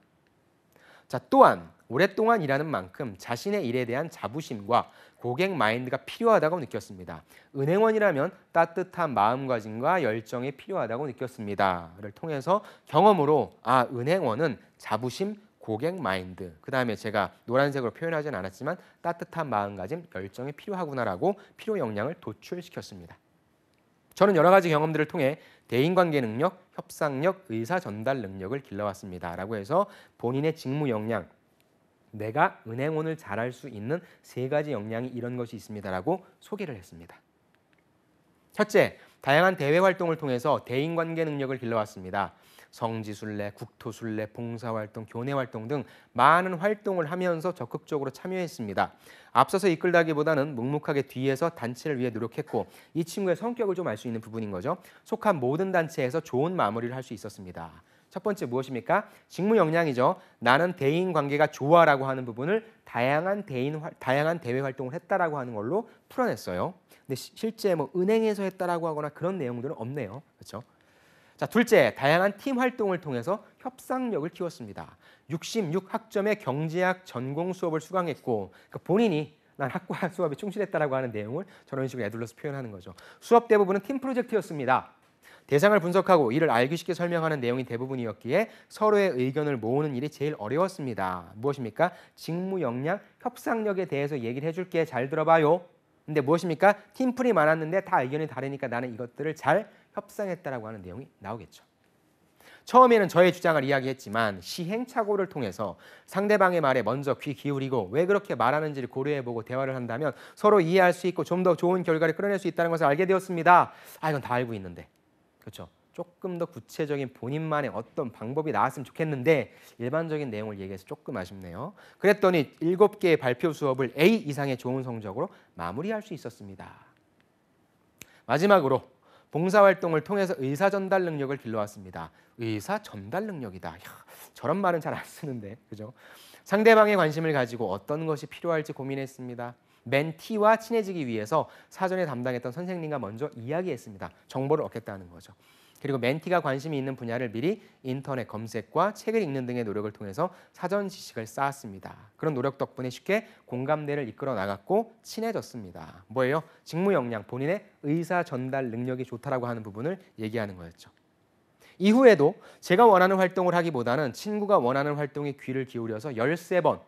Speaker 1: 자, 또한 오랫동안 일하는 만큼 자신의 일에 대한 자부심과 고객 마인드가 필요하다고 느꼈습니다. 은행원이라면 따뜻한 마음가짐과 열정이 필요하다고 느꼈습니다.를 통해서 경험으로 은행원은 자부심, 고객 마인드, 그 다음에 제가 노란색으로 표현하지는 않았지만 따뜻한 마음가짐, 열정이 필요하구나라고 필요 역량을 도출시켰습니다. 저는 여러 가지 경험들을 통해 대인관계 능력, 협상력, 의사 전달 능력을 길러왔습니다. 라고 해서 본인의 직무 역량, 내가 은행원을 잘할 수 있는 3가지 역량이 이런 것이 있습니다라고 소개를 했습니다. 첫째, 다양한 대외 활동을 통해서 대인관계 능력을 길러왔습니다. 성지순례, 국토순례, 봉사활동, 교내활동 등 많은 활동을 하면서 적극적으로 참여했습니다. 앞서서 이끌다기보다는 묵묵하게 뒤에서 단체를 위해 노력했고 이 친구의 성격을 좀 알 수 있는 부분인 거죠. 속한 모든 단체에서 좋은 마무리를 할 수 있었습니다. 첫 번째 무엇입니까? 직무 역량이죠. 나는 대인 관계가 좋아라고 하는 부분을 다양한 대외 활동을 했다라고 하는 걸로 풀어냈어요. 근데 실제 뭐 은행에서 했다라고 하거나 그런 내용들은 없네요. 그렇죠? 자, 둘째, 다양한 팀 활동을 통해서 협상력을 키웠습니다. 66학점의 경제학 전공 수업을 수강했고 그러니까 본인이 난 학과 수업에 충실했다라고 하는 내용을 저런 식으로 에둘러서 표현하는 거죠. 수업 대부분은 팀 프로젝트였습니다. 대상을 분석하고 이를 알기 쉽게 설명하는 내용이 대부분이었기에 서로의 의견을 모으는 일이 제일 어려웠습니다. 무엇입니까? 직무 역량, 협상력에 대해서 얘기를 해줄게. 잘 들어봐요. 근데 무엇입니까? 팀플이 많았는데 다 의견이 다르니까 나는 이것들을 잘 협상했다라고 하는 내용이 나오겠죠. 처음에는 저의 주장을 이야기했지만 시행착오를 통해서 상대방의 말에 먼저 귀 기울이고 왜 그렇게 말하는지를 고려해보고 대화를 한다면 서로 이해할 수 있고 좀 더 좋은 결과를 끌어낼 수 있다는 것을 알게 되었습니다. 이건 다 알고 있는데. 그렇죠? 조금 더 구체적인 본인만의 어떤 방법이 나왔으면 좋겠는데 일반적인 내용을 얘기해서 조금 아쉽네요. 그랬더니 7개의 발표 수업을 A 이상의 좋은 성적으로 마무리할 수 있었습니다. 마지막으로 봉사활동을 통해서 의사전달 능력을 길러왔습니다. 의사전달 능력이다. 저런 말은 잘 안 쓰는데, 그죠? 상대방의 관심을 가지고 어떤 것이 필요할지 고민했습니다. 멘티와 친해지기 위해서 사전에 담당했던 선생님과 먼저 이야기했습니다. 정보를 얻겠다는 거죠. 그리고 멘티가 관심이 있는 분야를 미리 인터넷 검색과 책을 읽는 등의 노력을 통해서 사전 지식을 쌓았습니다. 그런 노력 덕분에 쉽게 공감대를 이끌어 나갔고 친해졌습니다. 뭐예요? 직무 역량, 본인의 의사 전달 능력이 좋다라고 하는 부분을 얘기하는 거였죠. 이후에도 제가 원하는 활동을 하기보다는 친구가 원하는 활동에 귀를 기울여서 13번,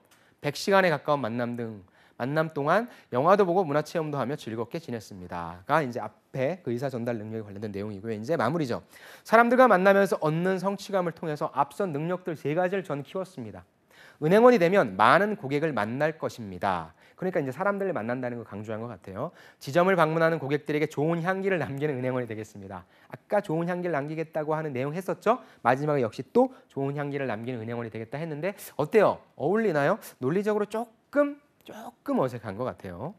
Speaker 1: 100시간에 가까운 만남 동안 영화도 보고 문화체험도 하며 즐겁게 지냈습니다.가 이제 앞에 그 의사 전달 능력에 관련된 내용이고요. 이제 마무리죠. 사람들과 만나면서 얻는 성취감을 통해서 앞선 능력들 3가지를 전 키웠습니다. 은행원이 되면 많은 고객을 만날 것입니다. 그러니까 이제 사람들을 만난다는 걸 강조한 것 같아요. 지점을 방문하는 고객들에게 좋은 향기를 남기는 은행원이 되겠습니다. 아까 좋은 향기를 남기겠다고 하는 내용 했었죠? 마지막에 역시 또 좋은 향기를 남기는 은행원이 되겠다 했는데 어때요? 어울리나요? 논리적으로 조금 어색한 것 같아요.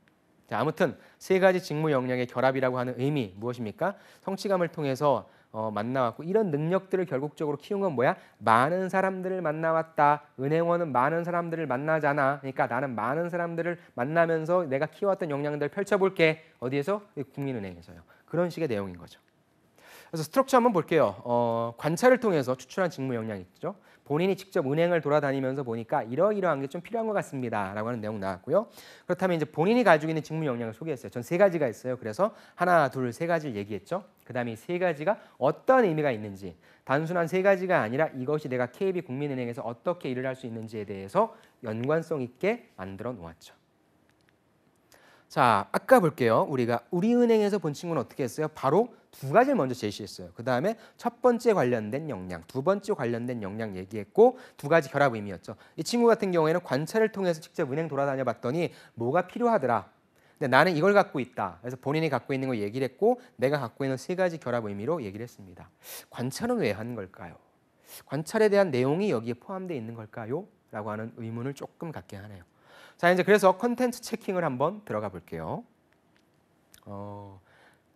Speaker 1: 자, 아무튼 3가지 직무 역량의 결합이라고 하는 의미 무엇입니까? 성취감을 통해서 만나왔고 이런 능력들을 결국적으로 키운 건 뭐야? 많은 사람들을 만나왔다. 은행원은 많은 사람들을 만나잖아. 그러니까 나는 많은 사람들을 만나면서 내가 키워왔던 역량들을 펼쳐볼게. 어디에서? 국민은행에서요. 그런 식의 내용인 거죠. 그래서 스트럭처 한번 볼게요. 관찰을 통해서 추출한 직무 역량이 있죠. 본인이 직접 은행을 돌아다니면서 보니까 이러이러한 게 좀 필요한 것 같습니다. 라고 하는 내용 나왔고요. 그렇다면 이제 본인이 가지고 있는 직무 역량을 소개했어요. 전 3가지가 있어요. 그래서 하나, 둘, 3가지를 얘기했죠. 그 다음에 이 3가지가 어떤 의미가 있는지 단순한 3가지가 아니라 이것이 내가 KB 국민은행에서 어떻게 일을 할 수 있는지에 대해서 연관성 있게 만들어 놓았죠. 자, 아까 볼게요. 우리가 우리은행에서 본 친구는 어떻게 했어요? 바로 2가지를 먼저 제시했어요. 그 다음에 첫 번째 관련된 역량, 2번째 관련된 역량 얘기했고 2가지 결합 의미였죠. 이 친구 같은 경우에는 관찰을 통해서 직접 은행 돌아다녀 봤더니 뭐가 필요하더라. 근데 나는 이걸 갖고 있다. 그래서 본인이 갖고 있는 거 얘기를 했고 내가 갖고 있는 3가지 결합 의미로 얘기를 했습니다. 관찰은 왜 하는 걸까요? 관찰에 대한 내용이 여기에 포함되어 있는 걸까요? 라고 하는 의문을 조금 갖게 하네요. 자, 이제 그래서 컨텐츠 체킹을 한번 들어가 볼게요.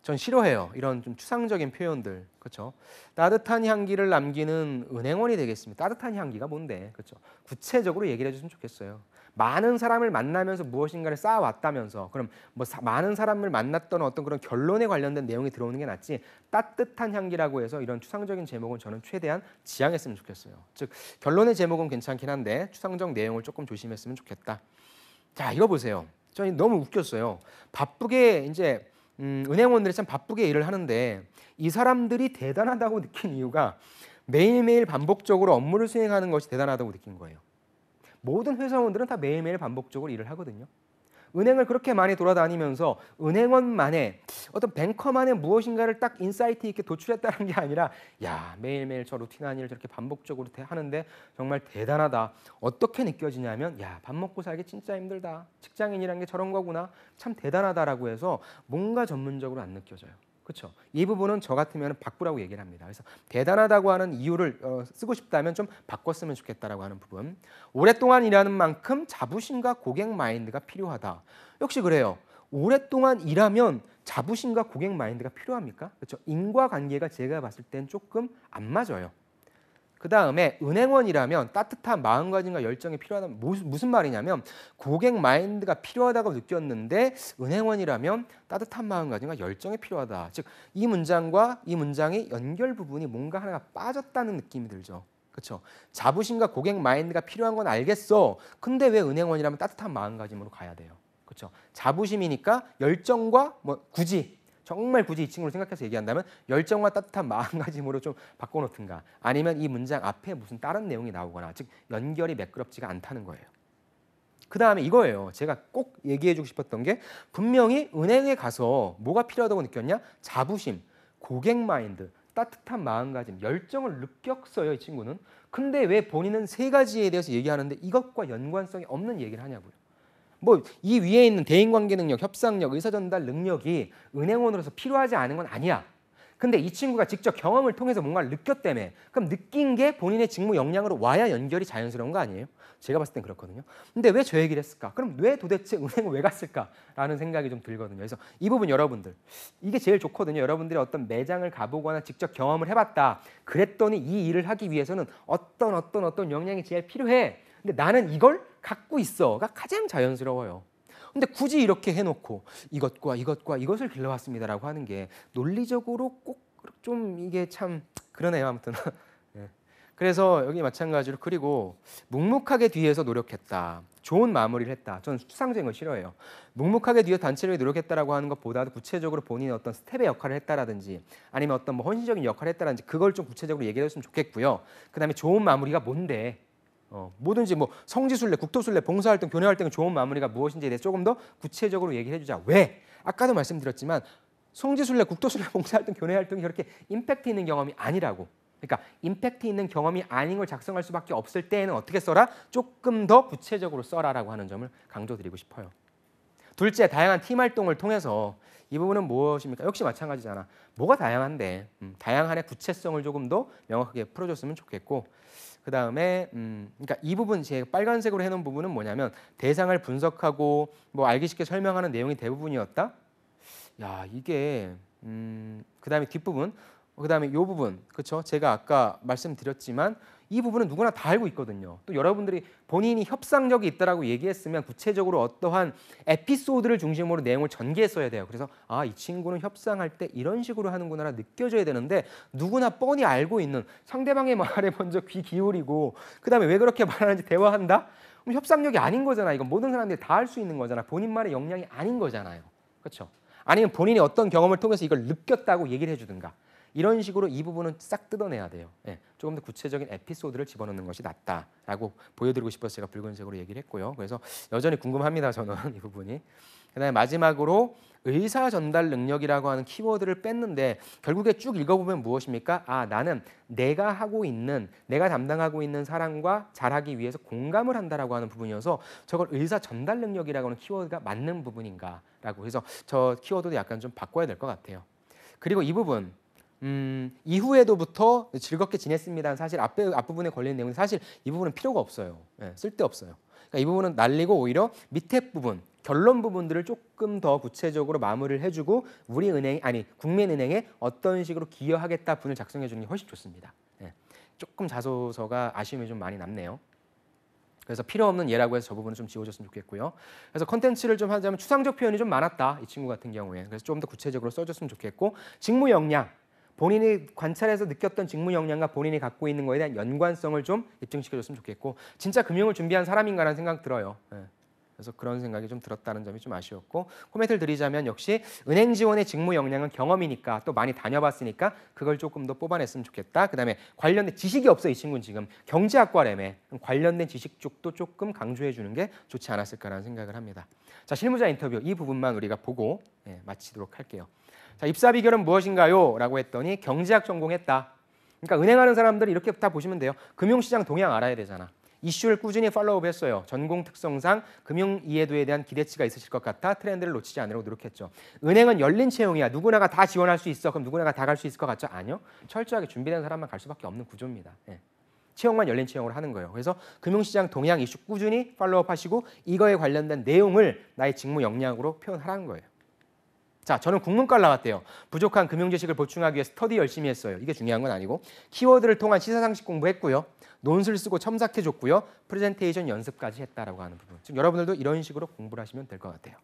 Speaker 1: 전 싫어해요. 이런 좀 추상적인 표현들. 그렇죠? 따뜻한 향기를 남기는 은행원이 되겠습니다. 따뜻한 향기가 뭔데? 그렇죠? 구체적으로 얘기를 해줬으면 좋겠어요. 많은 사람을 만나면서 무엇인가를 쌓아왔다면서 그럼 뭐 많은 사람을 만났던 어떤 그런 결론에 관련된 내용이 들어오는 게 낫지 따뜻한 향기라고 해서 이런 추상적인 제목은 저는 최대한 지양했으면 좋겠어요. 즉 결론의 제목은 괜찮긴 한데 추상적 내용을 조금 조심했으면 좋겠다. 자, 이거 보세요. 저는 너무 웃겼어요. 바쁘게 이제 은행원들이 참 바쁘게 일을 하는데 이 사람들이 대단하다고 느낀 이유가 매일매일 반복적으로 업무를 수행하는 것이 대단하다고 느낀 거예요. 모든 회사원들은 다 매일매일 반복적으로 일을 하거든요. 은행을 그렇게 많이 돌아다니면서 은행원만의 어떤 뱅커만의 무엇인가를 딱 인사이트 있게 도출했다는 게 아니라 야, 매일매일 저 루틴한 일을 저렇게 반복적으로 하는데 정말 대단하다. 어떻게 느껴지냐면 야, 밥 먹고 살기 진짜 힘들다. 직장인이란 게 저런 거구나. 참 대단하다라고 해서 뭔가 전문적으로 안 느껴져요. 그렇죠. 이 부분은 저 같으면 바꾸라고 얘기를 합니다. 그래서 대단하다고 하는 이유를 쓰고 싶다면 좀 바꿨으면 좋겠다라고 하는 부분. 오랫동안 일하는 만큼 자부심과 고객 마인드가 필요하다. 역시 그래요. 오랫동안 일하면 자부심과 고객 마인드가 필요합니까? 그렇죠. 인과관계가 제가 봤을 땐 조금 안 맞아요. 그 다음에 은행원이라면 따뜻한 마음가짐과 열정이 필요하다. 무슨 말이냐면 고객 마인드가 필요하다고 느꼈는데 은행원이라면 따뜻한 마음가짐과 열정이 필요하다. 즉 이 문장과 이 문장의 연결 부분이 뭔가 하나가 빠졌다는 느낌이 들죠. 그렇죠. 자부심과 고객 마인드가 필요한 건 알겠어. 근데 왜 은행원이라면 따뜻한 마음가짐으로 가야 돼요? 그렇죠. 자부심이니까 열정과 뭐 정말 굳이 이 친구를 생각해서 얘기한다면 열정과 따뜻한 마음가짐으로 좀 바꿔놓든가 아니면 이 문장 앞에 무슨 다른 내용이 나오거나 즉 연결이 매끄럽지가 않다는 거예요. 그 다음에 이거예요. 제가 꼭 얘기해주고 싶었던 게 분명히 은행에 가서 뭐가 필요하다고 느꼈냐? 자부심, 고객 마인드, 따뜻한 마음가짐, 열정을 느꼈어요. 이 친구는. 근데 왜 본인은 세 가지에 대해서 얘기하는데 이것과 연관성이 없는 얘기를 하냐고요. 뭐 이 위에 있는 대인관계 능력, 협상력, 의사전달 능력이 은행원으로서 필요하지 않은 건 아니야. 근데 이 친구가 직접 경험을 통해서 뭔가를 느꼈다며. 그럼 느낀 게 본인의 직무 역량으로 와야 연결이 자연스러운 거 아니에요? 제가 봤을 땐 그렇거든요. 근데 왜 저 얘기를 했을까? 그럼 왜 도대체 은행을 왜 갔을까라는 생각이 좀 들거든요. 그래서 이 부분 여러분들 이게 제일 좋거든요. 여러분들이 어떤 매장을 가보거나 직접 경험을 해봤다. 그랬더니 이 일을 하기 위해서는 어떤 역량이 제일 필요해. 근데 나는 이걸 갖고 있어가 가장 자연스러워요. 근데 굳이 이렇게 해놓고 이것과 이것을 길러왔습니다라고 하는 게 논리적으로 꼭 좀 이게 참 그러네요. 아무튼 네. 그래서 여기 마찬가지로 그리고 묵묵하게 뒤에서 노력했다. 좋은 마무리를 했다. 저는 수상적인 걸 싫어해요. 묵묵하게 뒤에 단체를 노력했다라고 하는 것보다도 구체적으로 본인의 어떤 스텝의 역할을 했다라든지 아니면 어떤 뭐 헌신적인 역할을 했다라든지 그걸 좀 구체적으로 얘기해 줬으면 좋겠고요. 그다음에 좋은 마무리가 뭔데? 뭐든지 뭐 성지순례, 국토순례, 봉사활동, 교내활동의 좋은 마무리가 무엇인지에 대해서 조금 더 구체적으로 얘기를 해주자. 왜? 아까도 말씀드렸지만 성지순례, 국토순례, 봉사활동, 교내활동이 그렇게 임팩트 있는 경험이 아니라고. 그러니까 임팩트 있는 경험이 아닌 걸 작성할 수밖에 없을 때에는 어떻게 써라? 조금 더 구체적으로 써라라고 하는 점을 강조드리고 싶어요. 둘째, 다양한 팀 활동을 통해서 이 부분은 무엇입니까? 역시 마찬가지잖아. 뭐가 다양한데 다양한의 구체성을 조금 더 명확하게 풀어줬으면 좋겠고 그 다음에 그러니까 이 부분 제가 빨간색으로 해놓은 부분은 뭐냐면 대상을 분석하고 뭐 알기 쉽게 설명하는 내용이 대부분이었다. 야 이게 그 다음에 뒷부분 그 다음에 이 부분 그렇죠? 제가 아까 말씀드렸지만 이 부분은 누구나 다 알고 있거든요. 또 여러분들이 본인이 협상력이 있다라고 얘기했으면 구체적으로 어떠한 에피소드를 중심으로 내용을 전개했어야 돼요. 그래서 아, 이 친구는 협상할 때 이런 식으로 하는구나 느껴져야 되는데 누구나 뻔히 알고 있는 상대방의 말에 먼저 귀 기울이고 그다음에 왜 그렇게 말하는지 대화한다? 그럼 협상력이 아닌 거잖아. 이건 모든 사람들이 다 할 수 있는 거잖아. 본인만의 역량이 아닌 거잖아요. 그렇죠? 아니면 본인이 어떤 경험을 통해서 이걸 느꼈다고 얘기를 해주든가. 이런 식으로 이 부분은 싹 뜯어내야 돼요. 예, 조금 더 구체적인 에피소드를 집어넣는 것이 낫다라고 보여드리고 싶어서 제가 붉은색으로 얘기를 했고요. 그래서 여전히 궁금합니다. 저는 이 부분이. 그다음에 마지막으로 의사 전달 능력이라고 하는 키워드를 뺐는데 결국에 쭉 읽어보면 무엇입니까? 아, 나는 내가 담당하고 있는 사람과 잘하기 위해서 공감을 한다라고 하는 부분이어서 저걸 의사 전달 능력이라고 하는 키워드가 맞는 부분인가라고 그래서 저 키워드도 약간 좀 바꿔야 될 것 같아요. 그리고 이 부분 이후에도부터 즐겁게 지냈습니다는 사실 앞부분에 걸리는 내용은 사실 이 부분은 필요가 없어요. 예, 쓸데없어요. 그러니까 이 부분은 날리고 오히려 밑에 부분, 결론 부분들을 조금 더 구체적으로 마무리를 해주고 국민은행에 어떤 식으로 기여하겠다 분을 작성해 주는 게 훨씬 좋습니다. 예, 조금 자소서가 아쉬움이 좀 많이 남네요. 그래서 필요 없는 예라고 해서 저 부분은 좀 지워줬으면 좋겠고요. 그래서 컨텐츠를 좀 하자면 추상적 표현이 좀 많았다. 이 친구 같은 경우에. 그래서 좀 더 구체적으로 써줬으면 좋겠고 직무 역량. 본인이 관찰해서 느꼈던 직무 역량과 본인이 갖고 있는 거에 대한 연관성을 좀 입증시켜줬으면 좋겠고 진짜 금융을 준비한 사람인가라는 생각 들어요. 네. 그래서 그런 생각이 좀 들었다는 점이 좀 아쉬웠고 코멘트를 드리자면 역시 은행 지원의 직무 역량은 경험이니까 또 많이 다녀봤으니까 그걸 조금 더 뽑아냈으면 좋겠다. 그다음에 관련된 지식이 없어 이 친구는 지금 경제학과라며 관련된 지식 쪽도 조금 강조해 주는 게 좋지 않았을까라는 생각을 합니다. 자 실무자 인터뷰 이 부분만 우리가 보고 마치도록 할게요. 자, 입사 비결은 무엇인가요? 라고 했더니 경제학 전공했다. 그러니까 은행하는 사람들이 이렇게 다 보시면 돼요. 금융시장 동향 알아야 되잖아. 이슈를 꾸준히 팔로우업했어요. 전공 특성상 금융 이해도에 대한 기대치가 있으실 것 같아 트렌드를 놓치지 않으려고 노력했죠. 은행은 열린 채용이야. 누구나가 다 지원할 수 있어. 그럼 누구나가 다 갈 수 있을 것 같죠? 아니요. 철저하게 준비된 사람만 갈 수밖에 없는 구조입니다. 예. 채용만 열린 채용으로 하는 거예요. 그래서 금융시장 동향 이슈 꾸준히 팔로우업하시고 이거에 관련된 내용을 나의 직무 역량으로 표현하라는 거예요. 자, 저는 국문과를 나왔대요. 부족한 금융 지식을 보충하기 위해 스터디 열심히 했어요. 이게 중요한 건 아니고 키워드를 통한 시사상식 공부했고요. 논술 쓰고 첨삭해줬고요. 프레젠테이션 연습까지 했다라고 하는 부분. 즉 여러분들도 이런 식으로 공부를 하시면 될 것 같아요.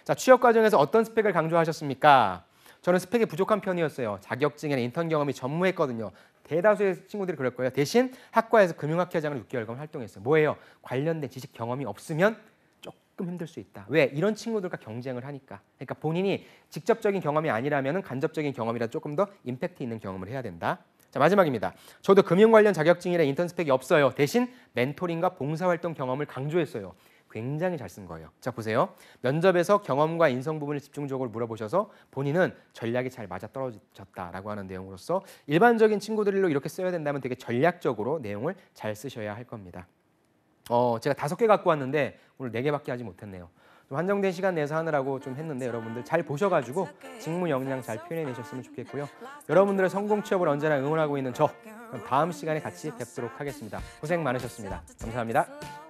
Speaker 1: 자, 취업 과정에서 어떤 스펙을 강조하셨습니까? 저는 스펙이 부족한 편이었어요. 자격증이나 인턴 경험이 전무했거든요. 대다수의 친구들이 그럴 거예요. 대신 학과에서 금융학회장을 6개월간 활동했어요. 뭐예요? 관련된 지식 경험이 없으면 조금 힘들 수 있다. 왜? 이런 친구들과 경쟁을 하니까. 그러니까 본인이 직접적인 경험이 아니라면 간접적인 경험이라도 조금 더 임팩트 있는 경험을 해야 된다. 자, 마지막입니다. 저도 금융 관련 자격증이나 인턴 스펙이 없어요. 대신 멘토링과 봉사활동 경험을 강조했어요. 굉장히 잘 쓴 거예요. 자, 보세요. 면접에서 경험과 인성 부분을 집중적으로 물어보셔서 본인은 전략이 잘 맞아떨어졌다라고 하는 내용으로서 일반적인 친구들로 이렇게 써야 된다면 되게 전략적으로 내용을 잘 쓰셔야 할 겁니다. 제가 5개 갖고 왔는데 오늘 4개밖에 하지 못했네요. 좀 한정된 시간 내서 하느라고 좀 했는데 여러분들 잘 보셔가지고 직무 역량 잘 표현해내셨으면 좋겠고요. 여러분들의 성공 취업을 언제나 응원하고 있는 저 그럼 다음 시간에 같이 뵙도록 하겠습니다. 고생 많으셨습니다. 감사합니다.